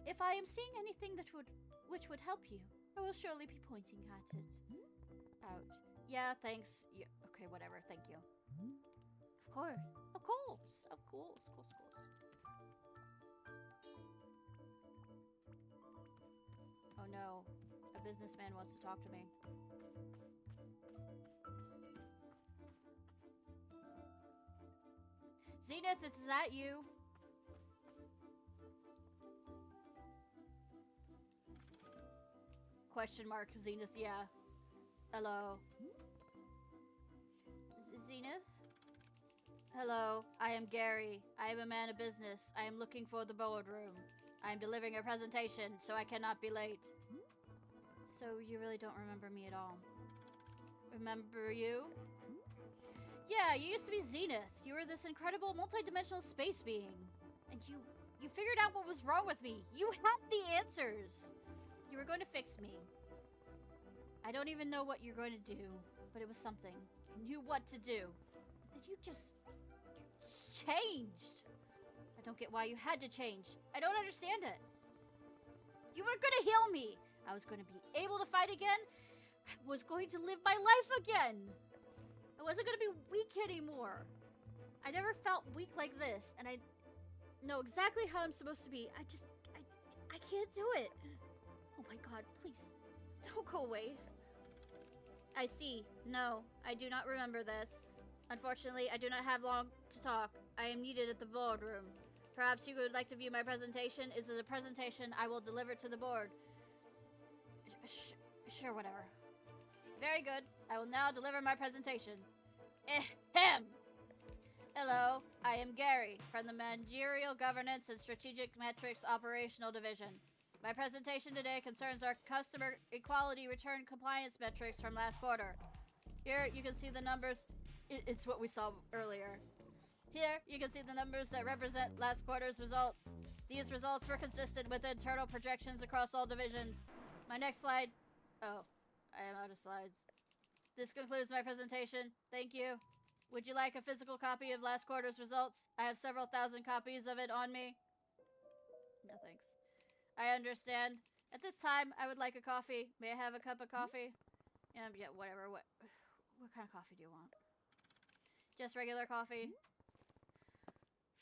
If I am seeing anything which would help you, I will surely be pointing at it. Out. Yeah, thanks. Yeah, okay, whatever. Thank you. Of course. Of course. Of course. Of course. Oh no. A businessman wants to talk to me. Zenith, is that you? Question mark, Zenith, yeah. Hello. Zenith? Hello, I am Gary. I am a man of business. I am looking for the boardroom. I am delivering a presentation, so I cannot be late. So you really don't remember me at all? Remember you? Yeah, you used to be Zenith. You were this incredible multi-dimensional space being. And you figured out what was wrong with me. You had the answers. You were going to fix me. I don't even know what you're going to do, but it was something. You knew what to do. But then you changed. I don't get why you had to change. I don't understand it. You were going to heal me. I was going to be able to fight again. I was going to live my life again. I wasn't going to be weak anymore. I never felt weak like this, and I know exactly how I'm supposed to be. I can't do it. Oh my god, please, don't go away. I see. No, I do not remember this. Unfortunately, I do not have long to talk. I am needed at the boardroom. Perhaps you would like to view my presentation. This is a presentation I will deliver to the board. Sure, whatever. Very good. I will now deliver my presentation. Ahem! Hello, I am Gary from the Managerial Governance and Strategic Metrics Operational Division. My presentation today concerns our customer equality return compliance metrics from last quarter. Here you can see the numbers. It's what we saw earlier. Here you can see the numbers that represent last quarter's results. These results were consistent with internal projections across all divisions. My next slide. Oh, I am out of slides. This concludes my presentation. Thank you. Would you like a physical copy of last quarter's results? I have several thousand copies of it on me. No thanks. I understand. At this time, I would like a coffee. May I have a cup of coffee? Yeah, whatever. What kind of coffee do you want? Just regular coffee?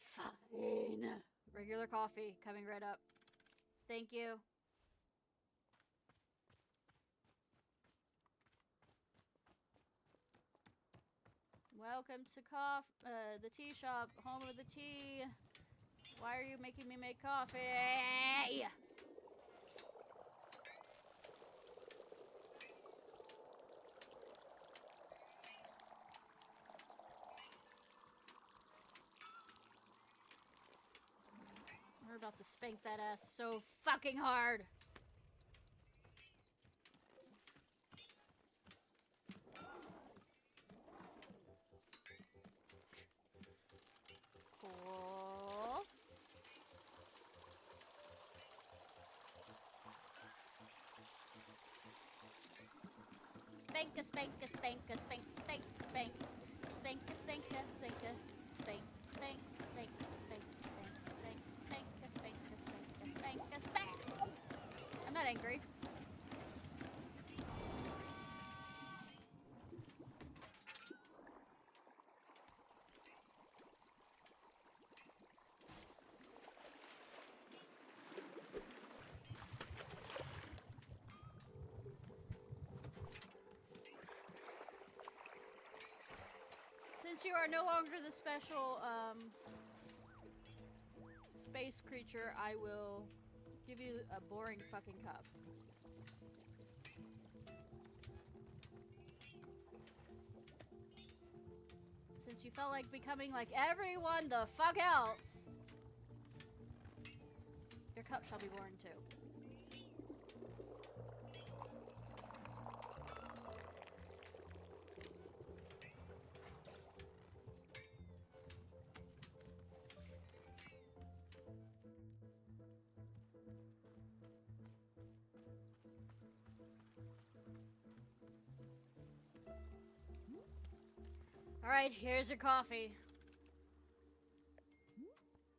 Fine. Regular coffee. Coming right up. Thank you. Welcome to the tea shop, home of the tea. Why are you making me make coffee? We're about to spank that ass so fucking hard. Cool. Spank a spank a spank a spank spank spank spank a spank a spank a spank spank spank spank spank spank a spank a spank a spank a spank. I'm not angry. you are no longer the special, space creature, I will give you a boring fucking cup. Since you felt like becoming like everyone the fuck else, your cup shall be boring too. Alright, here's your coffee.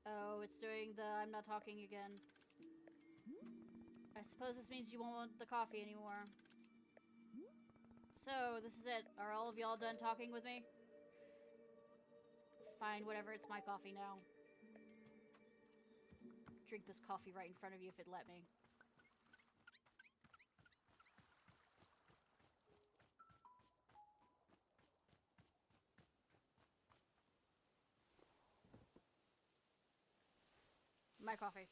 Oh, it's doing the I'm not talking again. I suppose this means you won't want the coffee anymore. So, this is it. Are all of y'all done talking with me? Fine, whatever, it's my coffee now. Drink this coffee right in front of you if it'd let me. My coffee.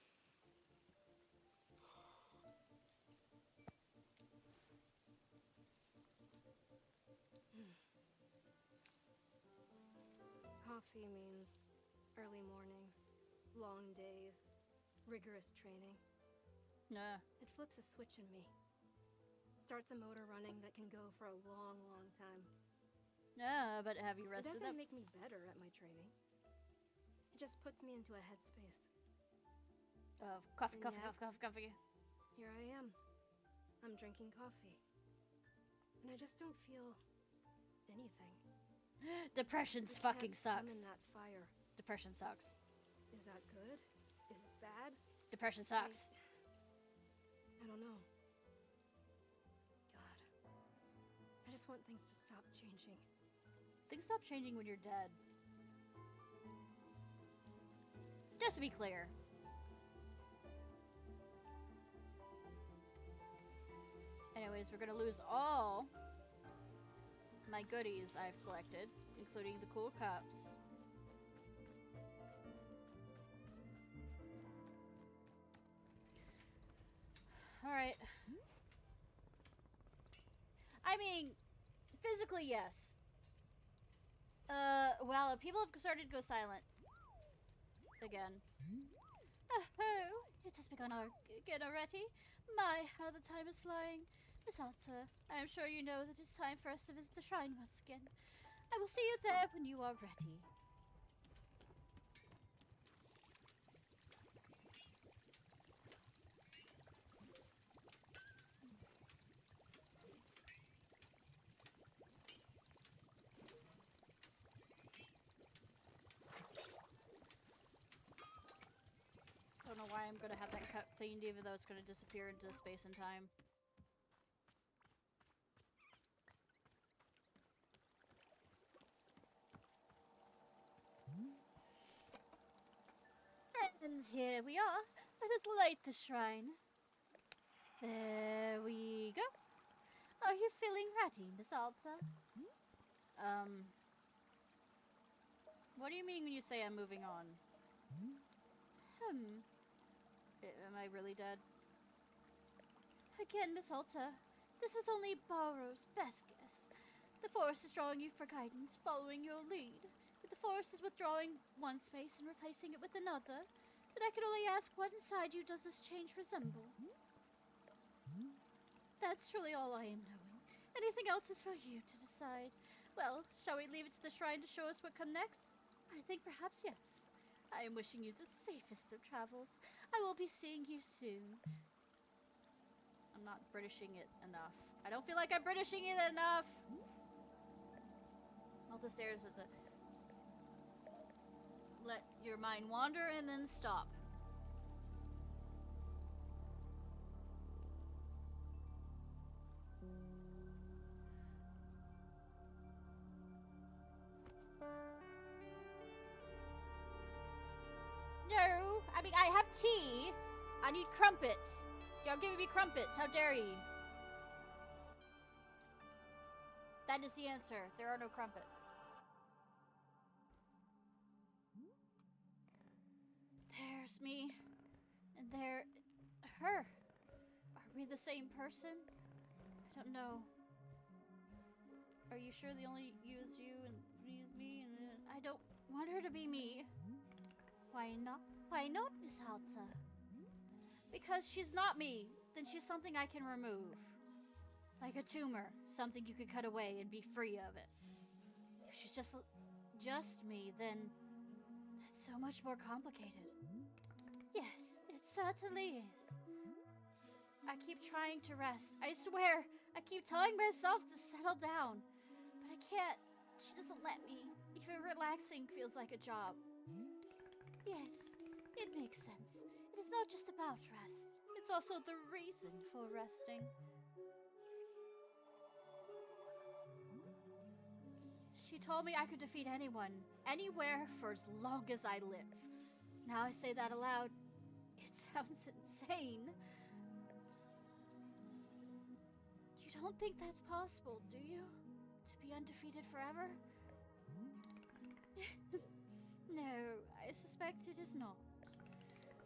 Coffee means early mornings, long days, rigorous training. Nah. It flips a switch in me. Starts a motor running that can go for a long, long time. Nah, but have you It rested doesn't up? make me better at my training. It just puts me into a headspace. Coffee, And coffee, yet- coffee, coffee, coffee. Here I am. I'm drinking coffee. And I just don't feel anything. Depression I fucking can't sucks. summon that fire. Depression sucks. Is that good? Is it bad? Depression sucks. I don't know. God. I just want things to stop changing. Things stop changing when you're dead. Just to be clear. Anyways, we're gonna lose all my goodies I've collected, including the cool cups. Alright. I mean, physically, yes. Well, people have started to go silent. Again. Oh, it has begun again already. My, how the time is flying. Miss Alta, I am sure you know that it's time for us to visit the shrine once again. I will see you there when you are ready. Don't know why I'm gonna have that cut cleaned even though it's gonna disappear into space and time. And here we are. Let us light the shrine. There we go. Are you feeling ready, Miss Alta? What do you mean when you say I'm moving on? Am I really dead? Again, Miss Alta, this was only Borrow's best guess. The forest is drawing you for guidance, following your lead. If the forest is withdrawing one space and replacing it with another, then I can only ask what inside you does this change resemble? That's truly all I am knowing. Anything else is for you to decide. Well, shall we leave it to the shrine to show us what comes next? I think perhaps yes. I am wishing you the safest of travels. I will be seeing you soon. I'm not Britishing it enough. I don't feel like I'm Britishing it enough! Alta stares at the... Let your mind wander and then stop. No! I mean, I have tea! I need crumpets! Y'all giving me crumpets, how dare ye? That is the answer. There are no crumpets. There's me, and there, her. Are we the same person? I don't know. Are you sure the only you is you and me is me? And I don't want her to be me. Why not? Why not, Miss Halta? Because she's not me. Then she's something I can remove. Like a tumor. Something you could cut away and be free of it. If she's just me, then that's so much more complicated. Yes, it certainly is. I keep trying to rest. I swear, I keep telling myself to settle down. But I can't. She doesn't let me. Even relaxing feels like a job. Yes, it makes sense. It is not just about rest. It's also the reason for resting. She told me I could defeat anyone, anywhere, for as long as I live. Now I say that aloud. It sounds insane. You don't think that's possible, do you? To be undefeated forever? No, I suspect it is not.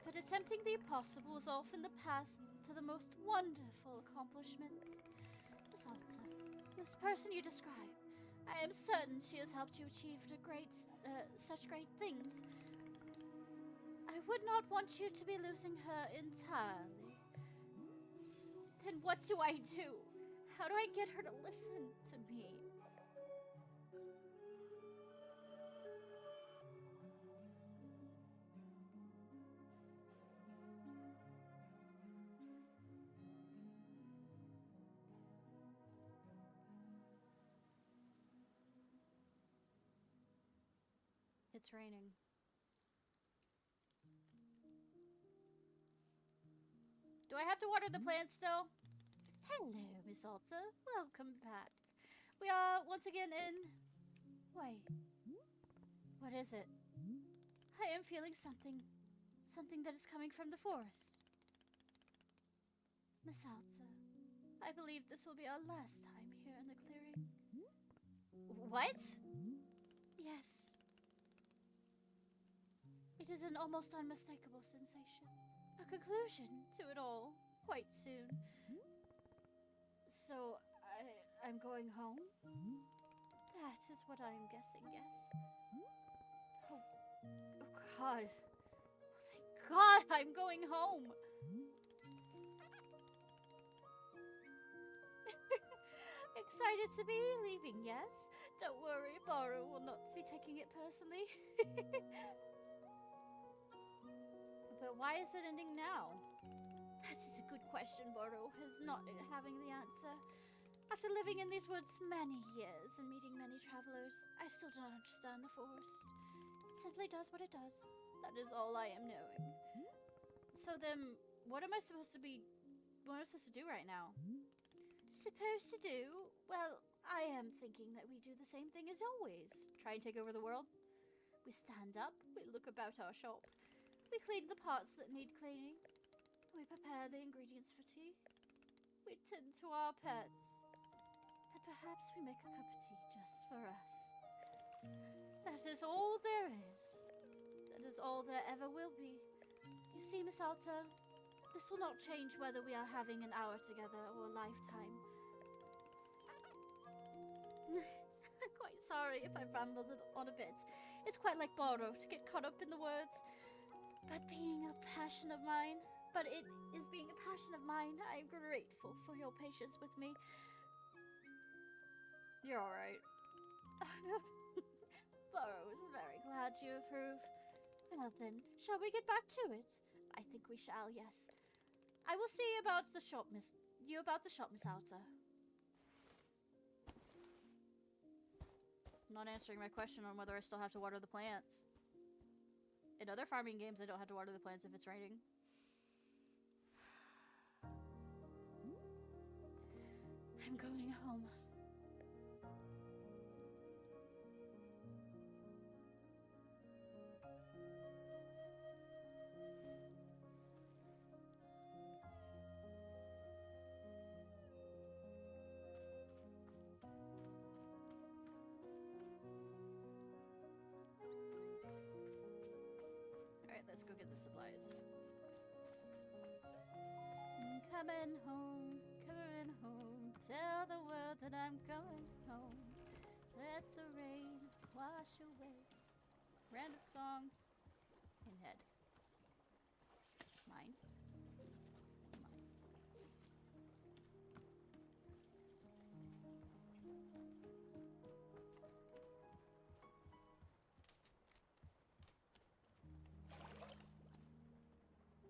But attempting the impossible is often the path to the most wonderful accomplishments. Miss Alta, this person you describe, I am certain she has helped you achieve such great things. I would not want you to be losing her entirely. Then what do I do? How do I get her to listen to me? It's raining. Do I have to water the plants still? Hello, Miss Alta. Welcome back. We are once again in... Wait. What is it? I am feeling something. Something that is coming from the forest. Miss Alta, I believe this will be our last time here in the clearing. What? Yes. It is an almost unmistakable sensation. A conclusion to it all, quite soon. So, I'm going home? That is what I'm guessing, yes? Oh God. Oh, thank God I'm going home! Excited to be leaving, yes? Don't worry, Baru will not be taking it personally. But why is it ending now? That is a good question, Baru is not having the answer. After living in these woods many years and meeting many travelers, I still do not understand the forest. It simply does what it does. That is all I am knowing. So then, what am I supposed to do right now? Supposed to do? Well, I am thinking that we do the same thing as always. Try and take over the world. We stand up, we look about our shop. We clean the parts that need cleaning. We prepare the ingredients for tea. We tend to our pets. And perhaps we make a cup of tea just for us. That is all there is. That is all there ever will be. You see, Miss Alta, this will not change whether we are having an hour together or a lifetime. I'm quite sorry if I rambled on a bit. It's quite like Borrow to get caught up in the words. But it is being a passion of mine. I am grateful for your patience with me. You're alright. Borrow is very glad you approve. Well then, shall we get back to it? I think we shall, yes. I will see about the shop, Miss Alta. Not answering my question on whether I still have to water the plants. In other farming games, I don't have to water the plants if it's raining. I'm going home. Alright, let's go get the supplies. Coming home, tell the world that I'm going home. Let the rain wash away. Random song in head. Mine.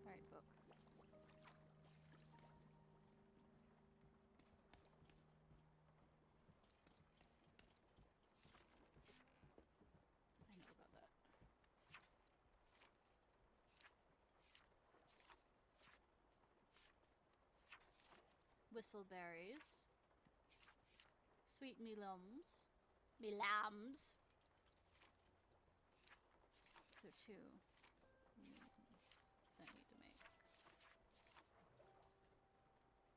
Alright, book. I know about that. Whistleberries. Sweet melums. Melams. So 2. I need to make.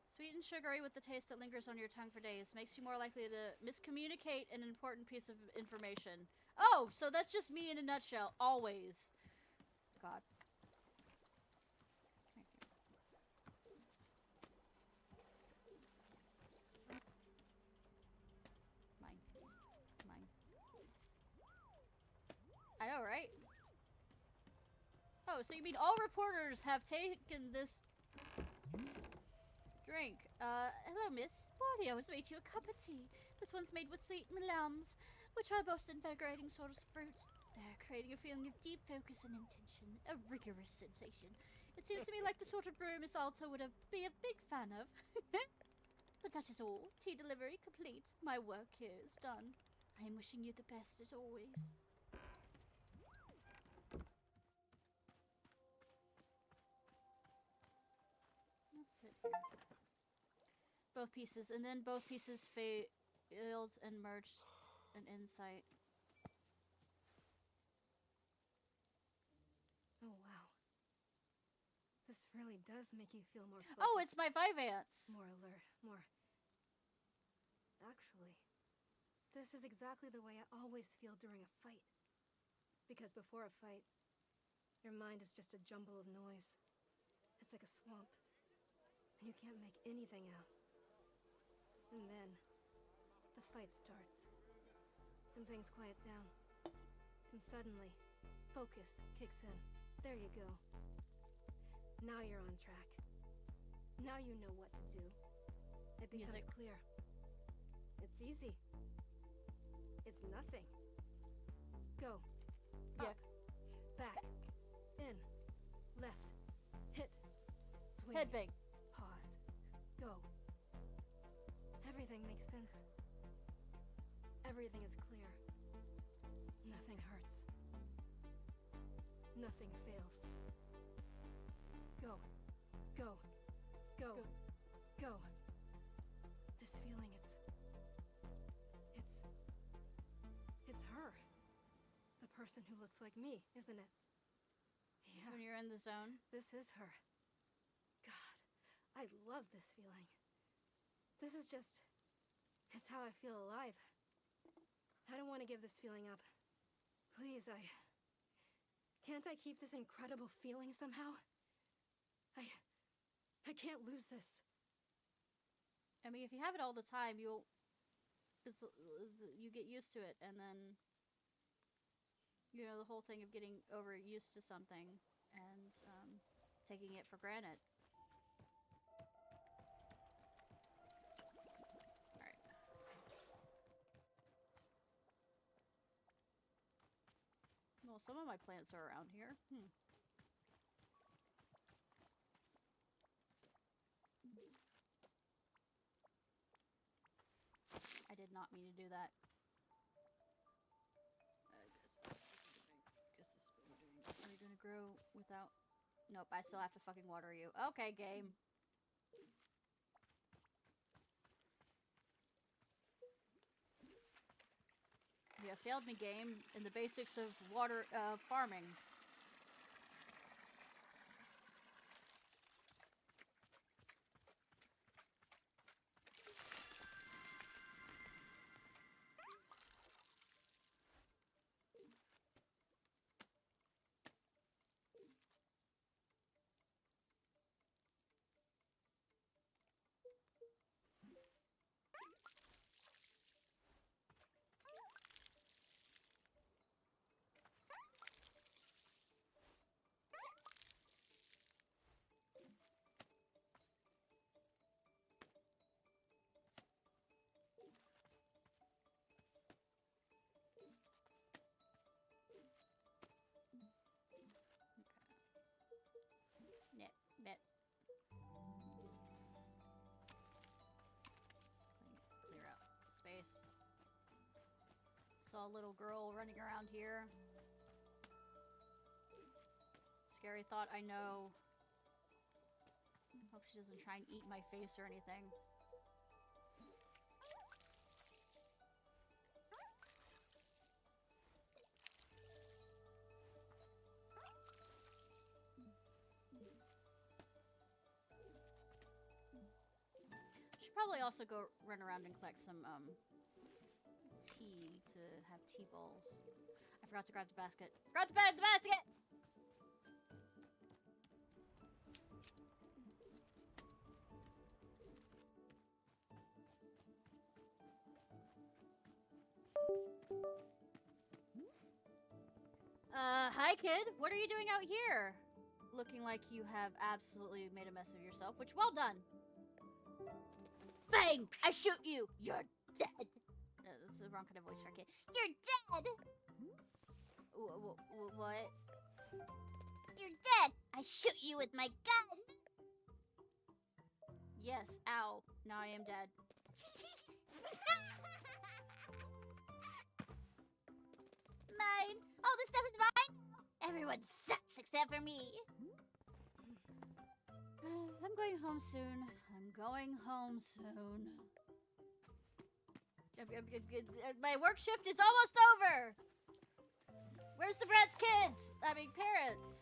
Sweet and sugary with the taste that lingers on your tongue for days. Makes you more likely to miscommunicate an important piece of information. Oh, so that's just me in a nutshell. Always. God. Thank you. Mine. Mine. I know, right? Oh, so you mean all reporters have taken this drink? Hello, miss. Wario has made you a cup of tea. This one's made with sweet melams, which are most invigorating sort of fruit. They're creating a feeling of deep focus and intention, a rigorous sensation. It seems to me like the sort of brew Miss Alta would be a big fan of. But that is all. Tea delivery complete. My work here is done. I am wishing you the best as always. Let's hit here. Both pieces, and then both pieces failed and merged an insight. Oh, wow. This really does make you feel more focused. Oh, it's my Vivance! More alert, more... Actually, this is exactly the way I always feel during a fight. Because before a fight, your mind is just a jumble of noise. It's like a swamp. And you can't make anything out. And then, the fight starts. And things quiet down. And suddenly, focus kicks in. There you go. Now you're on track. Now you know what to do. It becomes clear. It's easy. It's nothing. Go. Up. Back. In. Left. Hit. Swing. Headbang. Pause. Go. Everything makes sense. Everything is clear. Nothing hurts. Nothing fails. Go. Go. Go. Go. This feeling, it's her. The person who looks like me, isn't it? Yeah. When you're in the zone. This is her. God, I love this feeling. This is just... It's how I feel alive. I don't want to give this feeling up. Please, Can't I keep this incredible feeling somehow? I can't lose this. I mean, if you have it all the time, you get used to it, and then, you know, the whole thing of getting over used to something and taking it for granted. Alright. Well, some of my plants are around here. I did not mean to do that. I guess this is what we're doing. Are you gonna grow without... Nope, I still have to fucking water you. Okay, game. You failed me, game, in the basics of water, farming. little girl running around here. Scary thought, I know. Hope she doesn't try and eat my face or anything. Should probably also go run around and collect some tea to have tea bowls. I forgot to grab the basket. Forgot to grab the basket! Hi kid, what are you doing out here? Looking like you have absolutely made a mess of yourself, which well done. Bang! I shoot you! You're dead! That's the wrong kind of voice for a kid. You're dead! What? You're dead! I shoot you with my gun! Yes, ow. Now I am dead. Mine! All this stuff is mine! Everyone sucks except for me! I'm going home soon. I'm going home soon. My work shift is almost over! Where's the Brat's kids? I mean, parents.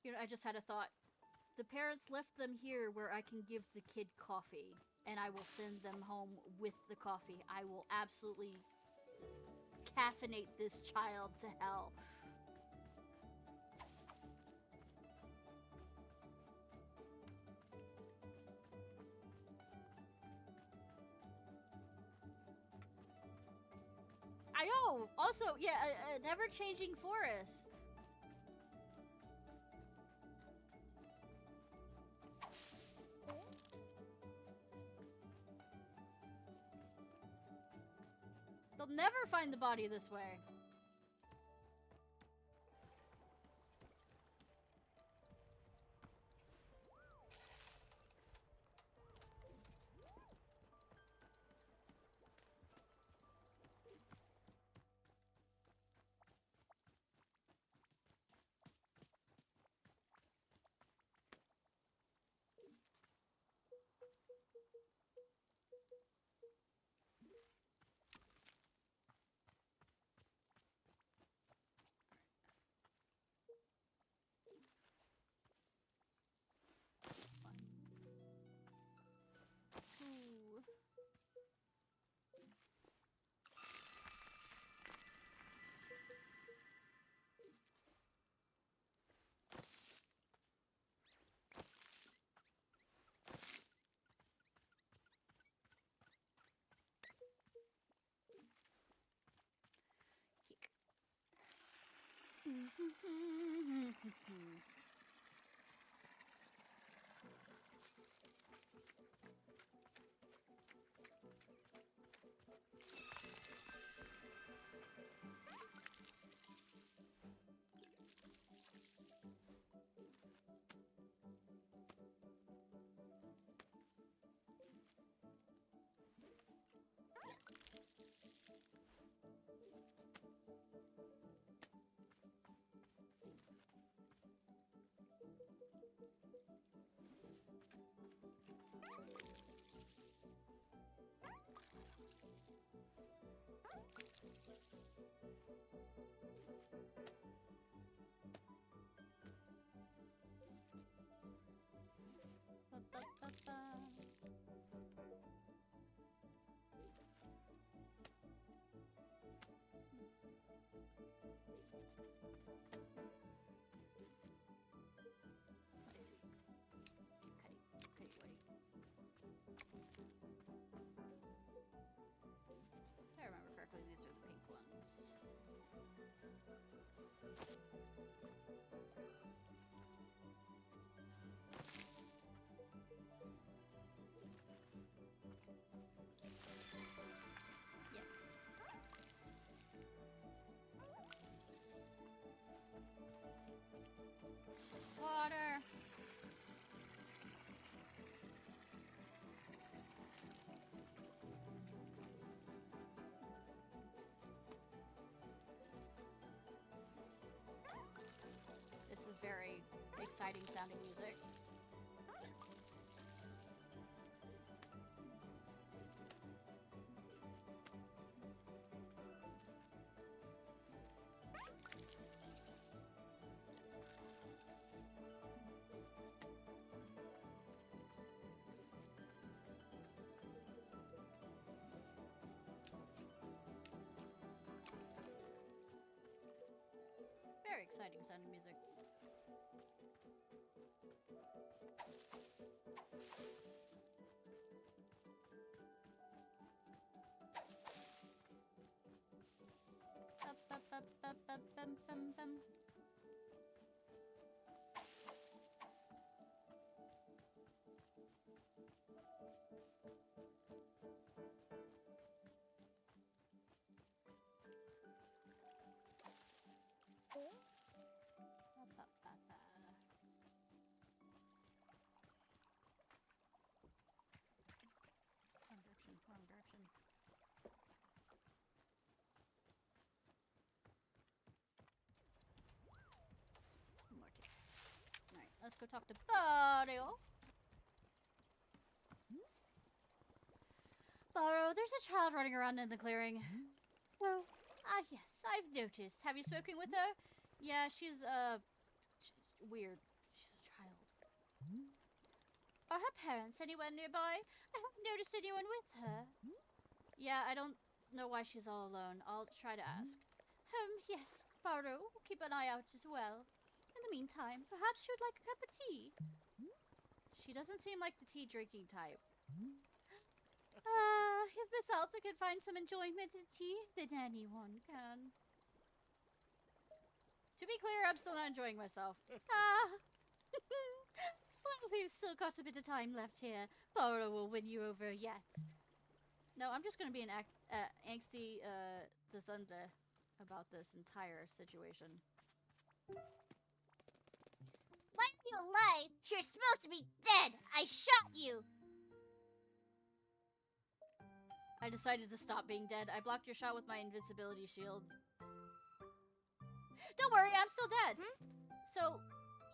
You know, I just had a thought. The parents left them here where I can give the kid coffee. And I will send them home with the coffee. I will absolutely caffeinate this child to hell. I know! Also, yeah, a never-changing forest. They'll never find the body this way. Ooh. exciting sounding music. Very exciting sounding music. Bum. Wrong direction. More tea. Alright, let's go talk to Barrio. Barrow, there's a child running around in the clearing. Oh, yes, I've noticed. Have you spoken with her? Yeah, she's, weird. She's a child. Are her parents anywhere nearby? I haven't noticed anyone with her. Yeah, I don't know why she's all alone. I'll try to ask. Yes, Barrow, keep an eye out as well. In the meantime, perhaps she would like a cup of tea. She doesn't seem like the tea drinking type. If Miss Alta can find some enjoyment in tea, then anyone can. To be clear, I'm still not enjoying myself. Well, we've still got a bit of time left here. Barrow will win you over yet. No, I'm just gonna be an angsty, descender about this entire situation. Why are you alive? You're supposed to be dead! I shot you! I decided to stop being dead. I blocked your shot with my invincibility shield. Don't worry, I'm still dead. So,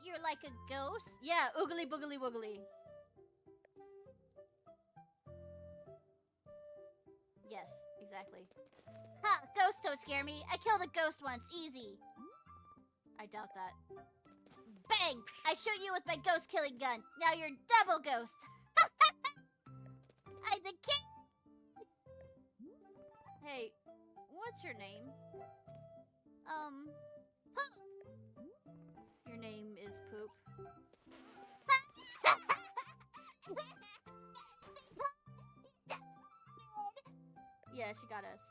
you're like a ghost? Yeah, oogly boogly woogly. Yes, exactly. Ha! Ghosts don't scare me. I killed a ghost once, easy. I doubt that. Bang! I shoot you with my ghost killing gun. Now you're double ghost. I'm the king! Hey, what's your name? Your name is Poop. Yeah, she got us.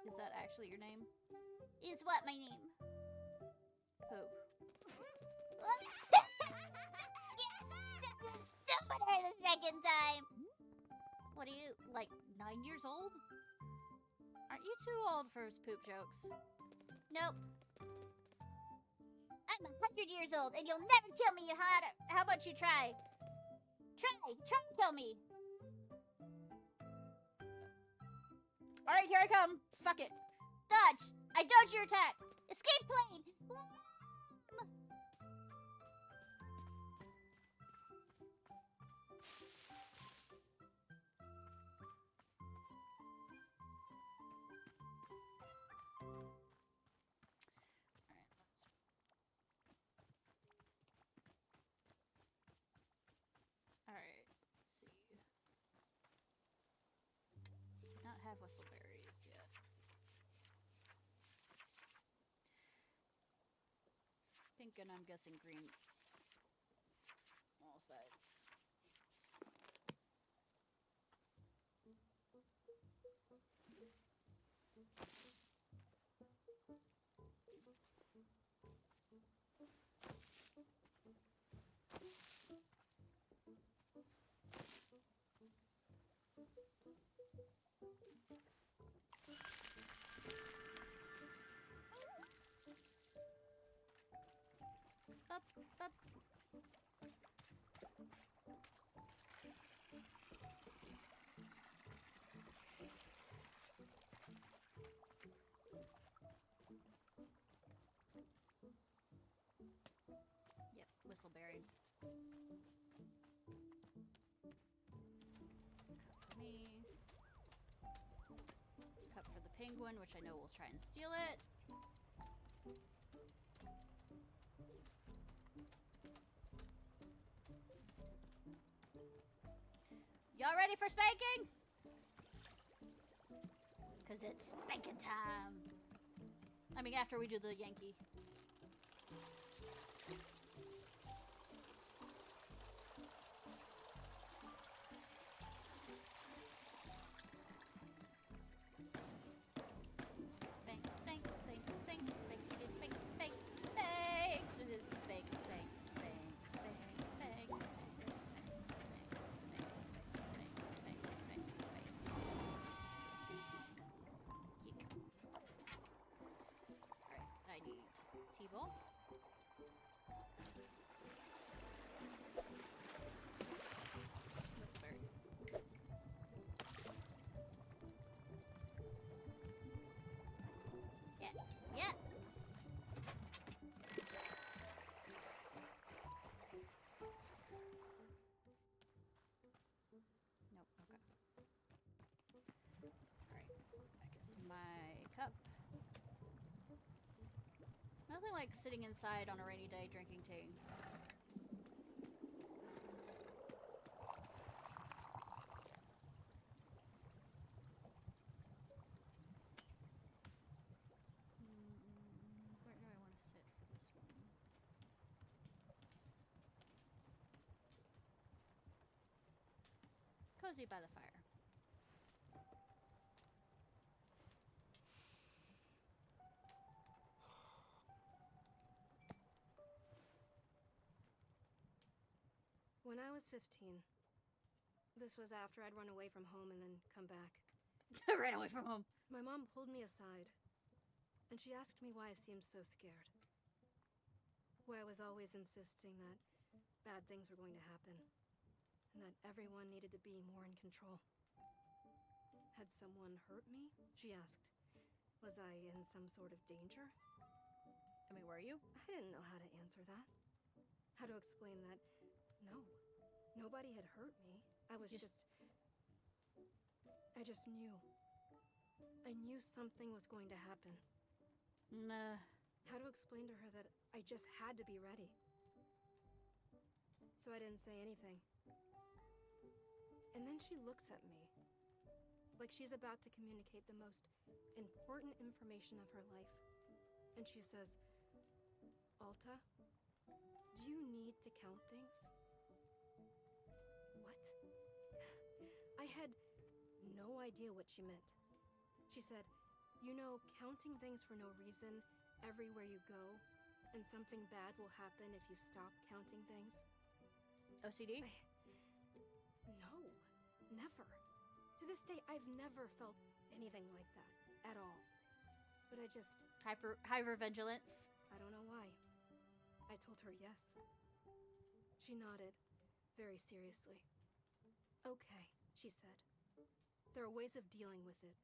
Is that actually your name? Is what my name? Poop. Stupider the second time. What are you, like, 9 years old? Aren't you too old for poop jokes? Nope. I'm 100 years old, and you'll never kill me. How about you try? Try and kill me. Alright, here I come. Fuck it. Dodge. I dodge your attack. Escape plane. Alright, let's see. Do not have whistleberries yet. Pink and I'm guessing green. All sides. Up. Whistleberry. Cup for me. Cup for the penguin, which I know will try and steal it. Y'all ready for spanking? Cause it's spanking time. I mean, after we do the Yankee. Spank, spank, spank, spank, spank, spank, spank, spank, spank, spank, spank, spank, spank, I need T-ball. Whistleberry. Yeah, yeah. Nope, okay. Alright, so I guess my cup. Nothing like sitting inside on a rainy day drinking tea. Where do I want to sit for this one? Cozy by the fire. When I was 15, this was after I'd run away from home and then come back. Ran away from home. My mom pulled me aside, and she asked me why I seemed so scared. Why I was always insisting that bad things were going to happen, and that everyone needed to be more in control. Had someone hurt me? She asked. Was I in some sort of danger? I mean, were you? I didn't know how to answer that. How to explain that, no, nobody had hurt me. I just knew. I knew something was going to happen. Nah. How to explain to her that I just had to be ready. So I didn't say anything. And then she looks at me, like she's about to communicate the most important information of her life. And she says, Alta, do you need to count things? What? I had no idea what she meant. She said, you know, counting things for no reason everywhere you go, and something bad will happen if you stop counting things. OCD? No, never. To this day, I've never felt anything like that, at all. But I just... Hypervigilance? I don't know why. I told her yes. She nodded, very seriously. Okay, she said. There are ways of dealing with it.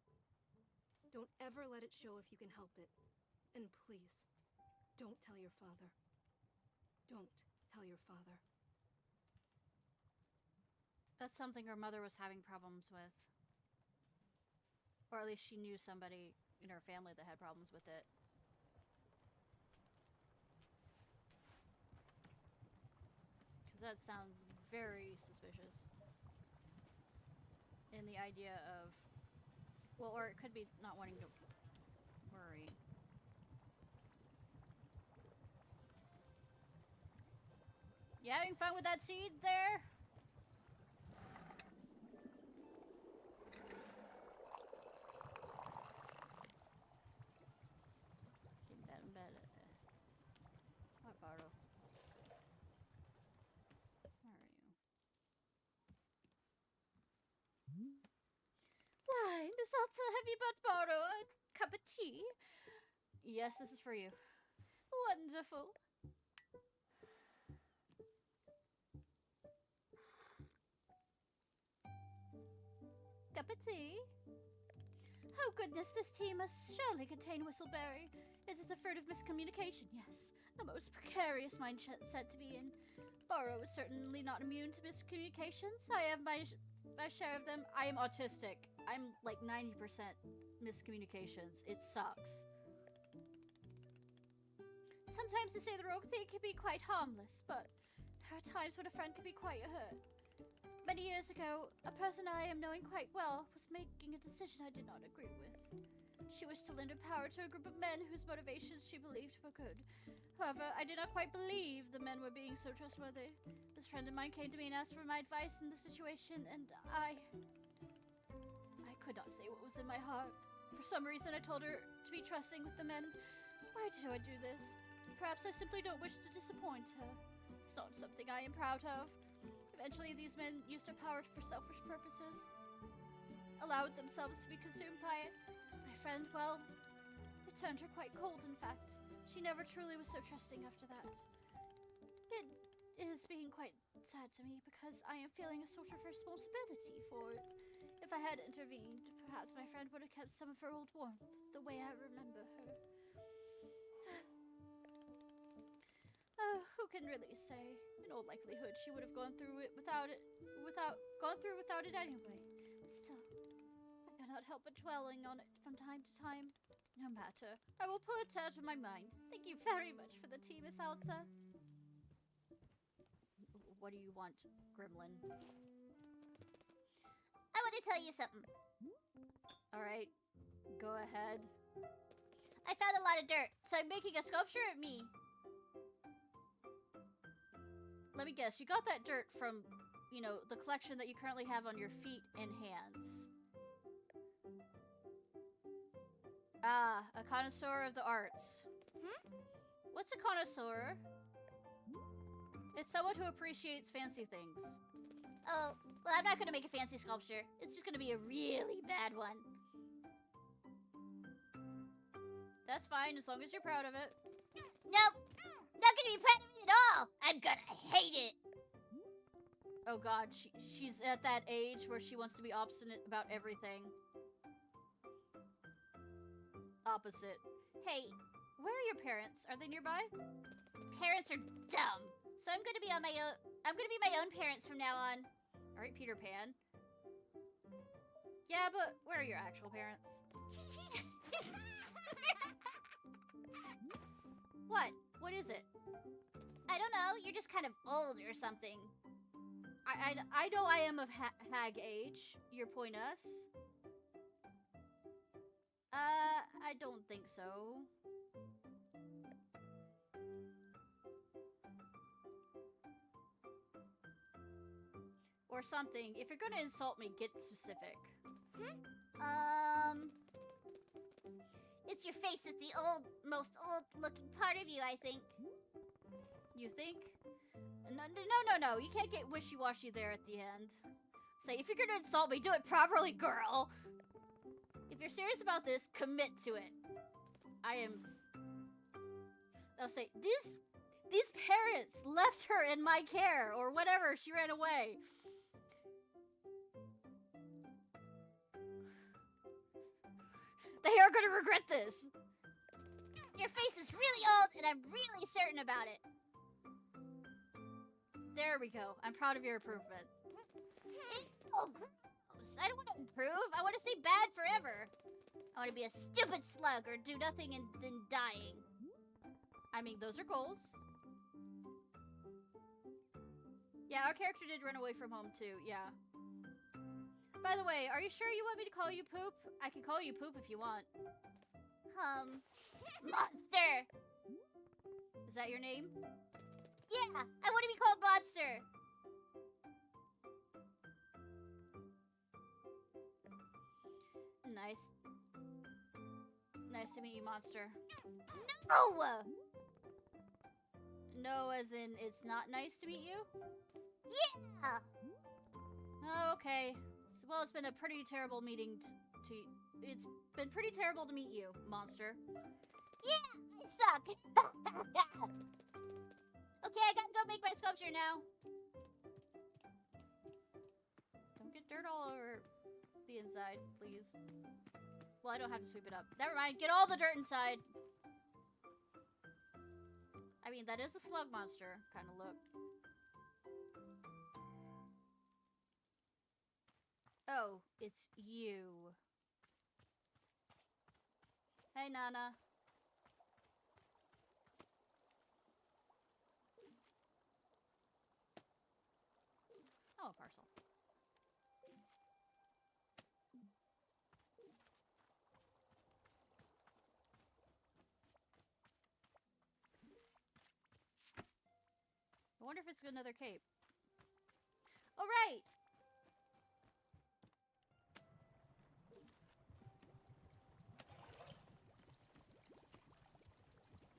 Don't ever let it show if you can help it. And please, don't tell your father. Don't tell your father. That's something her mother was having problems with. Or at least she knew somebody in her family that had problems with it. Because that sounds very suspicious. In the idea of... Well, or it could be not wanting to worry. You having fun with that seed there? What bottle? Where are you? Why, Miss Alta, have you but borrow a cup of tea? Yes, this is for you. Wonderful. Cup of tea? Oh goodness, this tea must surely contain whistleberry. It is the fruit of miscommunication, yes. A most precarious mindset to be in. Borrow is certainly not immune to miscommunications. I have my share of them. I am autistic. I'm like 90% miscommunications. It sucks. Sometimes to say the wrong thing can be quite harmless, but there are times when a friend can be quite hurt. Many years ago, a person I am knowing quite well was making a decision I did not agree with. She wished to lend her power to a group of men whose motivations she believed were good. However, I did not quite believe the men were being so trustworthy. This friend of mine came to me and asked for my advice in the situation, and I could not say what was in my heart. For some reason, I told her to be trusting with the men. Why do I do this? Perhaps I simply don't wish to disappoint her. It's not something I am proud of. Eventually, these men used their power for selfish purposes, allowed themselves to be consumed by it. My friend, well, it turned her quite cold, in fact. She never truly was so trusting after that. It is being quite sad to me because I am feeling a sort of responsibility for it. If I had intervened, perhaps my friend would have kept some of her old warmth, the way I remember her. Who can really say? In all likelihood, she would have gone through without it anyway. But still, I cannot help but dwelling on it from time to time. No matter. I will pull it out of my mind. Thank you very much for the tea, Miss Alta. What do you want, Gremlin? I want to tell you something. Alright, go ahead. I found a lot of dirt, so I'm making a sculpture of me. Let me guess, you got that dirt from, you know, the collection that you currently have on your feet and hands. Ah, a connoisseur of the arts. What's a connoisseur? It's someone who appreciates fancy things. Oh, well, I'm not going to make a fancy sculpture. It's just going to be a really bad one. That's fine, as long as you're proud of it. Nope. Not going to be proud of it at all. I'm going to hate it. Oh god, she's at that age where she wants to be obstinate about everything. Opposite. Hey, where are your parents? Are they nearby? Parents are dumb. So I'm going to be on my own. I'm going to be my own parents from now on. All right, Peter Pan. Yeah, but where are your actual parents? What? What is it? I don't know. You're just kind of old or something. I know I am of hag age. Your pointus. I don't think so. Or something. If you're gonna insult me, get specific. It's your face. It's the most old-looking part of you, I think. You think? No. You can't get wishy-washy there at the end. Say, if you're gonna insult me, do it properly, girl. If you're serious about this, commit to it. I'll say, these parents left her in my care, or whatever, she ran away. They are gonna regret this. Your face is really old, and I'm really certain about it. There we go. I'm proud of your improvement. Oh, gross. I don't want to improve. I want to stay bad forever. I want to be a stupid slug or do nothing and then dying. I mean, those are goals. Yeah, our character did run away from home too, yeah. By the way, are you sure you want me to call you Poop? I can call you Poop if you want. Monster! Is that your name? Yeah, I want to be called Monster. Nice. Nice to meet you, Monster. No! No, as in, it's not nice to meet you? Yeah! Oh, okay. Well, it's been a pretty terrible meeting it's been pretty terrible to meet you, Monster. Yeah, I suck. Okay, I gotta go make my sculpture now. Don't get dirt all over the inside, please. Well, I don't have to sweep it up. Never mind, get all the dirt inside. I mean, that is a slug monster, kind of look. Oh, it's you. Hey, Nana. Oh, a parcel. I wonder if it's another cape. All right.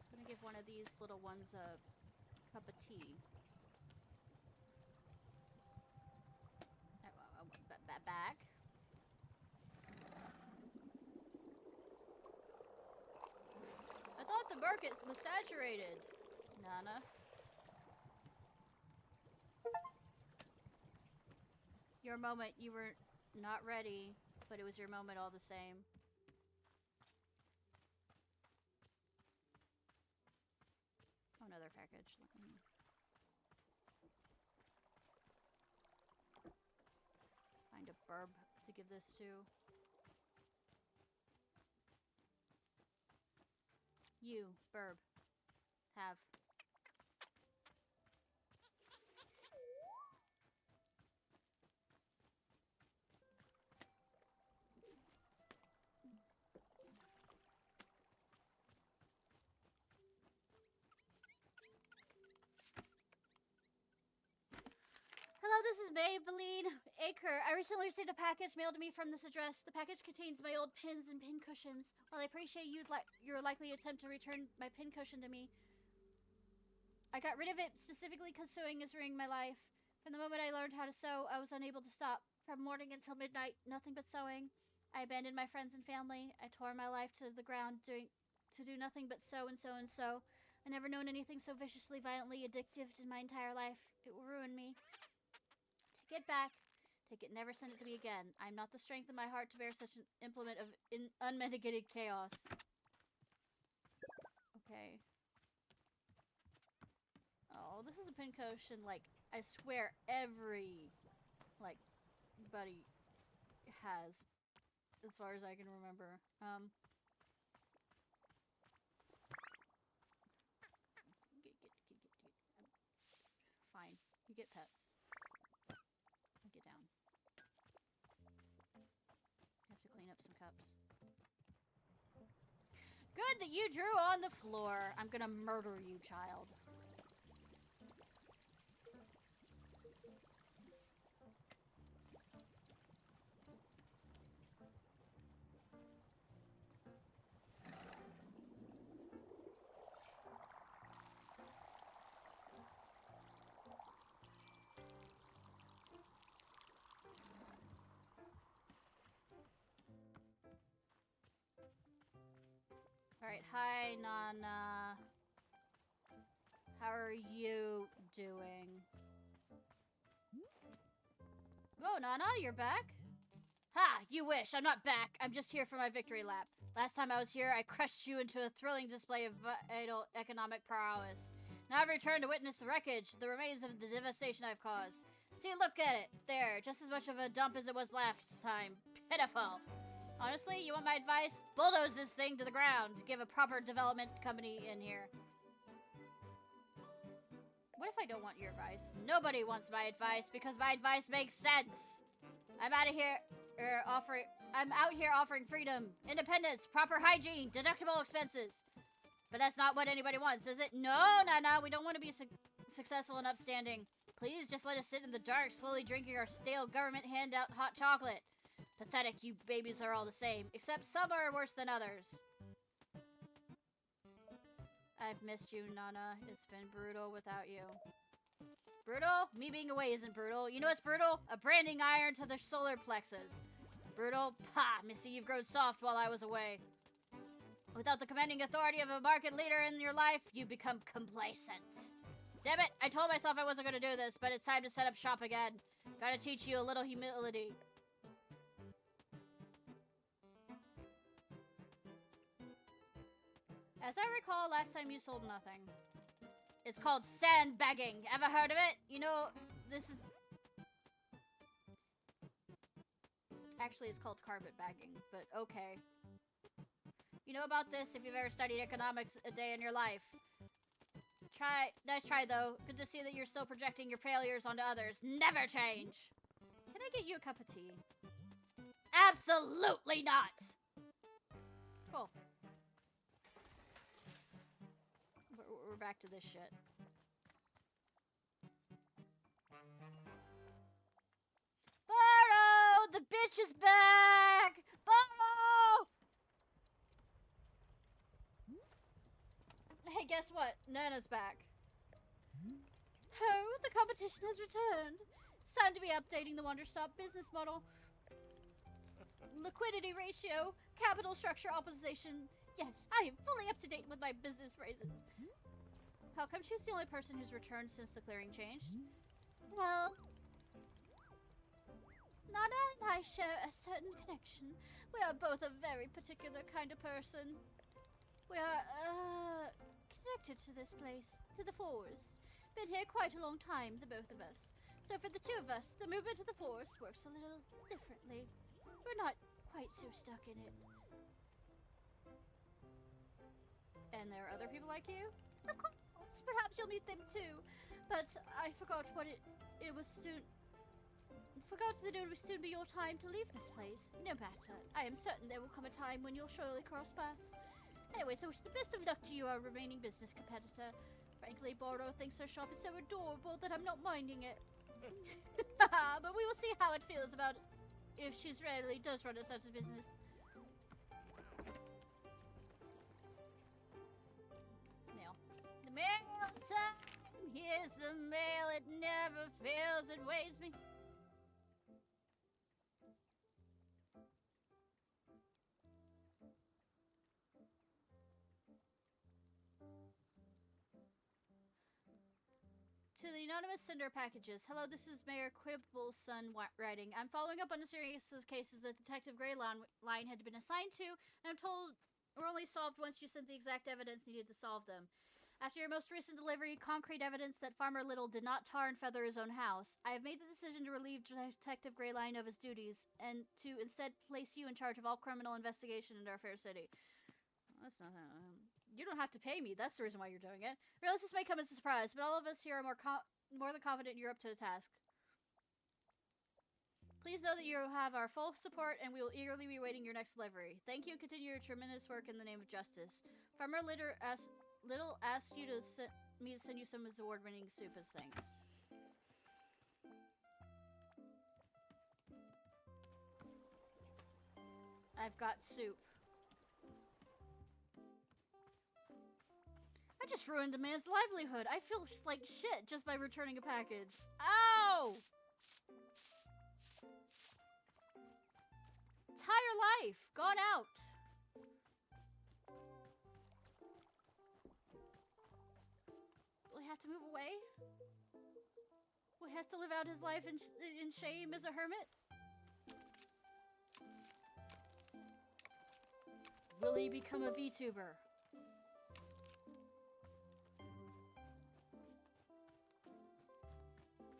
I'm gonna give one of these little ones a cup of tea. Back. I thought the market was saturated, Nana. Your moment, you were not ready, but it was your moment all the same. Oh, another package. Let me... find a burb to give this to. You, burb. Have. Hello, this is Maybelline Acre. I recently received a package mailed to me from this address. The package contains my old pins and pin cushions. While I appreciate your likely attempt to return my pin cushion to me, I got rid of it specifically because sewing is ruining my life. From the moment I learned how to sew, I was unable to stop. From morning until midnight, nothing but sewing. I abandoned my friends and family. I tore my life to the ground to do nothing but sew and sew and sew. I never known anything so viciously, violently addictive in my entire life. It will ruin me. Take it back. Take it, never send it to me again. I am not the strength in my heart to bear such an implement of unmitigated chaos. Okay. Oh, this is a pin cushion, like, I swear every, like, buddy has, as far as I can remember. Fine. You get pets. Get down. I have to clean up some cups. Good that you drew on the floor. I'm gonna murder you, child. Alright, hi, Nana. How are you doing? Oh, Nana, you're back? Ha! You wish. I'm not back. I'm just here for my victory lap. Last time I was here, I crushed you into a thrilling display of vital economic prowess. Now I've returned to witness the wreckage, the remains of the devastation I've caused. See, look at it. There, just as much of a dump as it was last time. Pitiful. Honestly, you want my advice? Bulldoze this thing to the ground. Give a proper development company in here. What if I don't want your advice? Nobody wants my advice because my advice makes sense. I'm out here offering freedom, independence, proper hygiene, deductible expenses. But that's not what anybody wants, is it? No, we don't want to be successful and upstanding. Please just let us sit in the dark, slowly drinking our stale government handout hot chocolate. Pathetic, you babies are all the same, except some are worse than others. I've missed you, Nana. It's been brutal without you. Brutal? Me being away isn't brutal. You know what's brutal? A branding iron to the solar plexus. Brutal? Ha! Missy, you've grown soft while I was away. Without the commanding authority of a market leader in your life, you become complacent. Damn it! I told myself I wasn't gonna do this, but it's time to set up shop again. Gotta teach you a little humility. As I recall, last time you sold nothing. It's called sandbagging. Ever heard of it? You know, this is... Actually, it's called carpetbagging, but okay. You know about this if you've ever studied economics a day in your life. Nice try, though. Good to see that you're still projecting your failures onto others. Never change! Can I get you a cup of tea? Absolutely not! Cool. We're back to this shit. Barrow! The bitch is back! Barrow! Hey, guess what? Nana's back. Oh, the competition has returned. It's time to be updating the Wanderstop business model. Liquidity ratio, capital structure optimization. Yes, I am fully up to date with my business phrases. How come she's the only person who's returned since the clearing changed? Well, Nana and I share a certain connection. We are both a very particular kind of person. We are, connected to this place, to the forest. Been here quite a long time, the both of us. So for the two of us, the movement of the forest works a little differently. We're not quite so stuck in it. And there are other people like you? Of course, perhaps you'll meet them too. But I forgot what it was soon... Forgot that it would soon be your time to leave this place. No matter. I am certain there will come a time when you'll surely cross paths. Anyways, I wish the best of luck to you, our remaining business competitor. Frankly, Bordo thinks her shop is so adorable that I'm not minding it. But we will see how it feels about if she's really does run us out of business. Mail. The mail time! Here's the mail, it never fails, it waits me. To the anonymous sender packages. Hello, this is Mayor Quibble's son writing. I'm following up on a series of cases that Detective Greyline had been assigned to, and I'm told were only solved once you sent the exact evidence needed to solve them. After your most recent delivery, concrete evidence that Farmer Little did not tar and feather his own house, I have made the decision to relieve Detective Greyline of his duties, and to instead place you in charge of all criminal investigation in our fair city. Well, that's not you don't have to pay me. That's the reason why you're doing it. Realize this may come as a surprise, but all of us here are more than confident you're up to the task. Please know that you have our full support, and we will eagerly be waiting your next delivery. Thank you and continue your tremendous work in the name of justice. Farmer Little asked you to me to send you some of his award-winning soup as thanks. I've got soup. I just ruined a man's livelihood. I feel like shit just by returning a package. Ow! Entire life gone out. Will he have to move away? Will he have to live out his life in shame as a hermit? Will he become a Vtuber?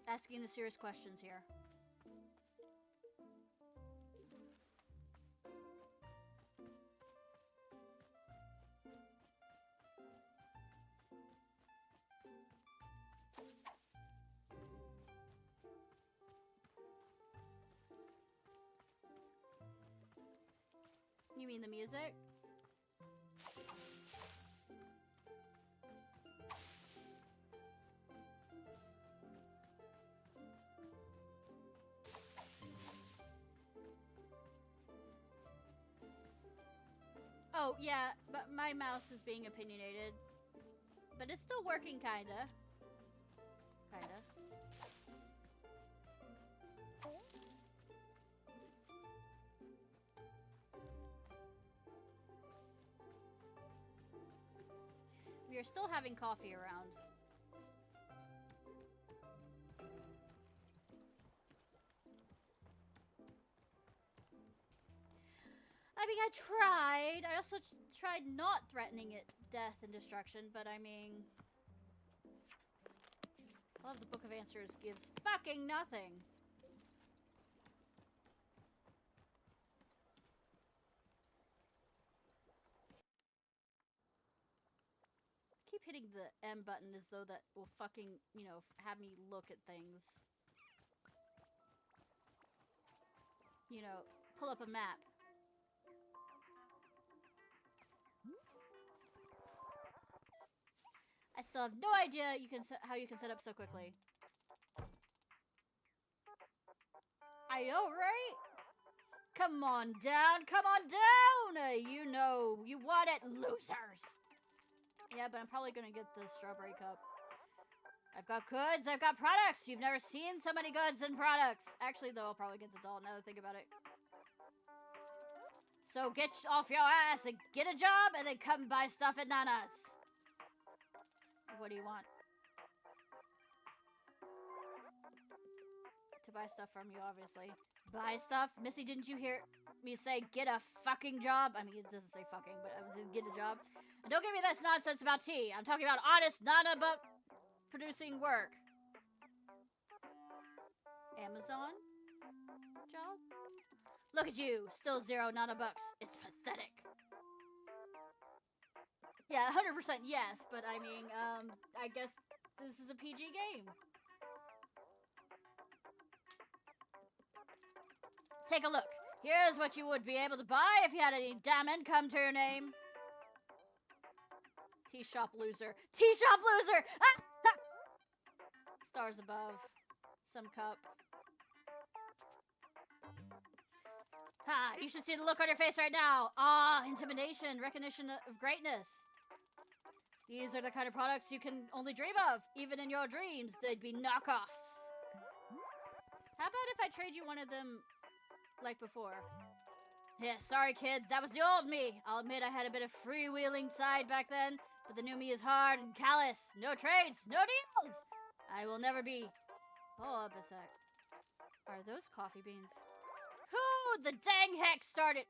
Asking the serious questions here. You mean the music? Oh, yeah, but my mouse is being opinionated. But it's still working, kinda. Kinda. We are still having coffee around. I mean, I tried. I also tried not threatening it death and destruction, but I mean... Love the Book of Answers gives fucking nothing. Keep hitting the M button as though that will fucking, you know, have me look at things. You know, pull up a map. I still have no idea how you can set up so quickly. I know, right? Come on down, come on down! You know, you want it, losers! Yeah, but I'm probably gonna get the strawberry cup. I've got goods, I've got products! You've never seen so many goods and products! Actually, though, I'll probably get the doll now that I think about it. So get off your ass and get a job, and then come buy stuff at Nana's. What do you want? To buy stuff from you, obviously. Buy stuff? Missy, didn't you hear me say get a fucking job? I mean, it doesn't say fucking, but I was get a job. And don't give me this nonsense about tea. I'm talking about honest, Nana producing work. Amazon? Job? Look at you, still $0 Nana bucks. It's pathetic. Yeah, 100% yes, but I mean, I guess this is a PG game. Take a look. Here's what you would be able to buy if you had any damn income to your name. Tea shop loser. Tea shop loser! Ah! Ah! Stars above. Some cup. Ha! You should see the look on your face right now. Ah, intimidation, recognition of greatness. These are the kind of products you can only dream of. Even in your dreams, they'd be knockoffs. How about if I trade you one of them like before? Yeah, sorry kid, that was the old me. I'll admit I had a bit of freewheeling side back then, but the new me is hard and callous. No trades, no deals. I will never be. Hold up a sec. Are those coffee beans? Who the dang heck started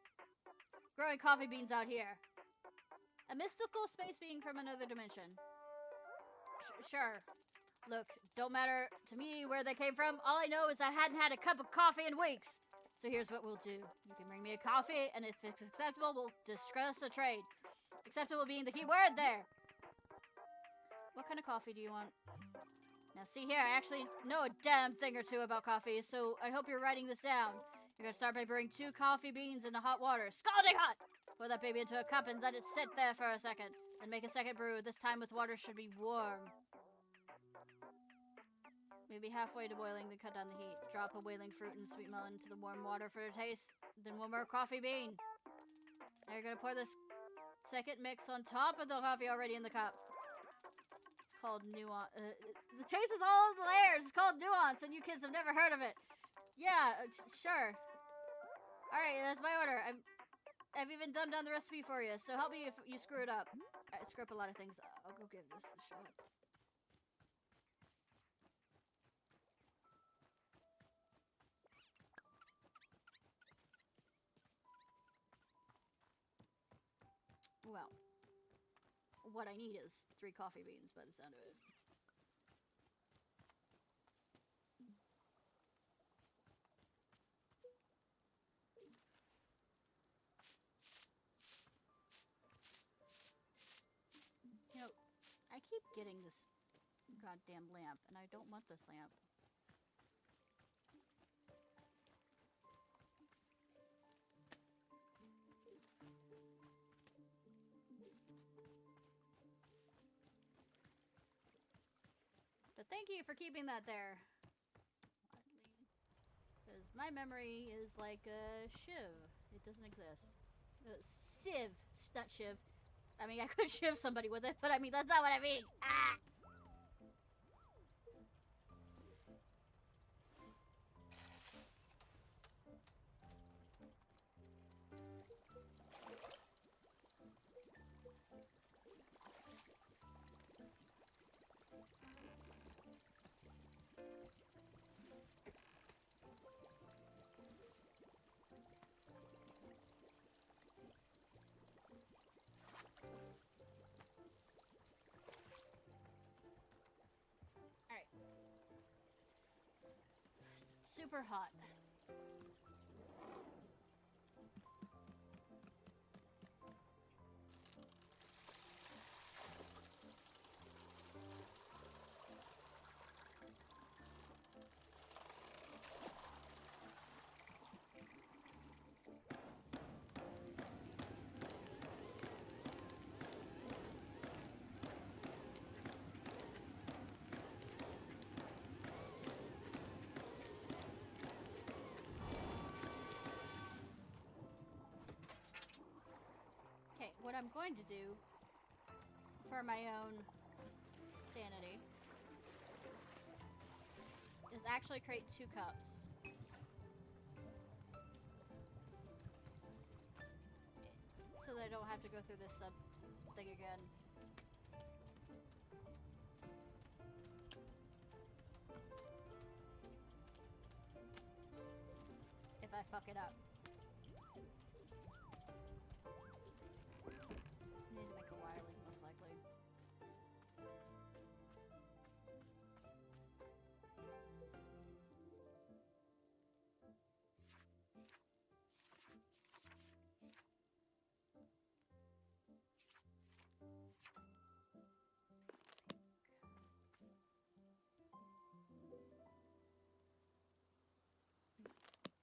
growing coffee beans out here? A mystical space being from another dimension. Sure. Look, don't matter to me where they came from. All I know is I hadn't had a cup of coffee in weeks. So here's what we'll do. You can bring me a coffee, and if it's acceptable, we'll discuss a trade. Acceptable being the key word there. What kind of coffee do you want? Now see here, I actually know a damn thing or two about coffee, so I hope you're writing this down. You're gonna start by brewing 2 coffee beans into hot water. Scalding hot! Pour that baby into a cup and let it sit there for a second. Then make a second brew. This time with water should be warm. Maybe halfway to boiling, then cut down the heat. Drop a wailing fruit and sweet melon into the warm water for a taste. Then one more coffee bean. Now you're gonna pour this second mix on top of the coffee already in the cup. It's called nuance. The taste is all of the layers. It's called nuance, and you kids have never heard of it. Yeah, sure. Alright, that's my order. I've even dumbed down the recipe for you, so help me if you screw it up. I screw up a lot of things. I'll go give this a shot. Well, what I need is 3 coffee beans by the sound of it. You know, I keep getting this goddamn lamp, and I don't want this lamp. But thank you for keeping that there. Because my memory is like a shiv. It doesn't exist. Sieve. Not shiv. I mean, I could shiv somebody with it, but I mean, that's not what I mean. Ah! super hot. Okay, what I'm going to do for my own sanity is actually create 2 cups. So that I don't have to go through this sub thing again. If I fuck it up. Need to make a wily, most likely.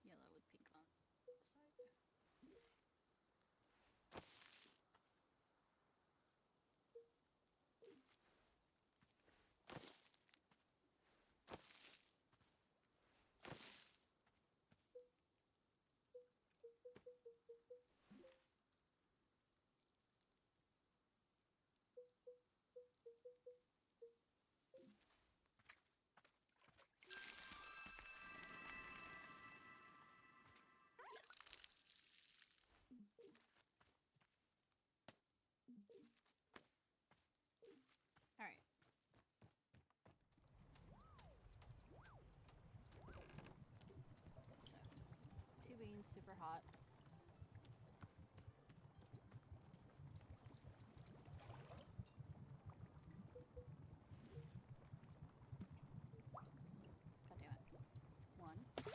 Yellow with pink on the side. Alright. So, 2 beans, super hot. God damn it. 1. 2.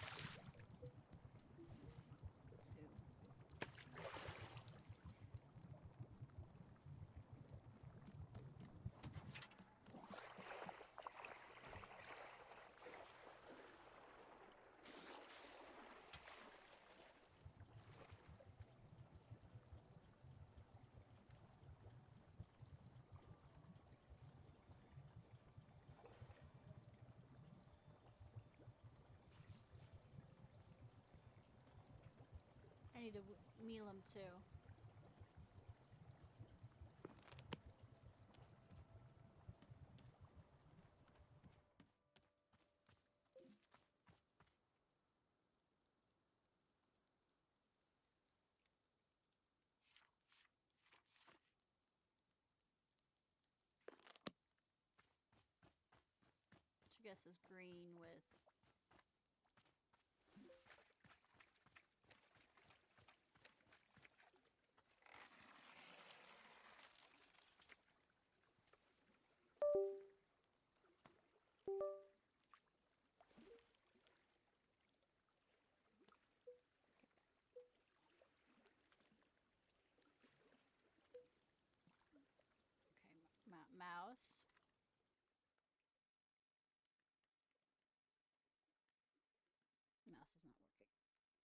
I need to meal him too. Which I guess is green with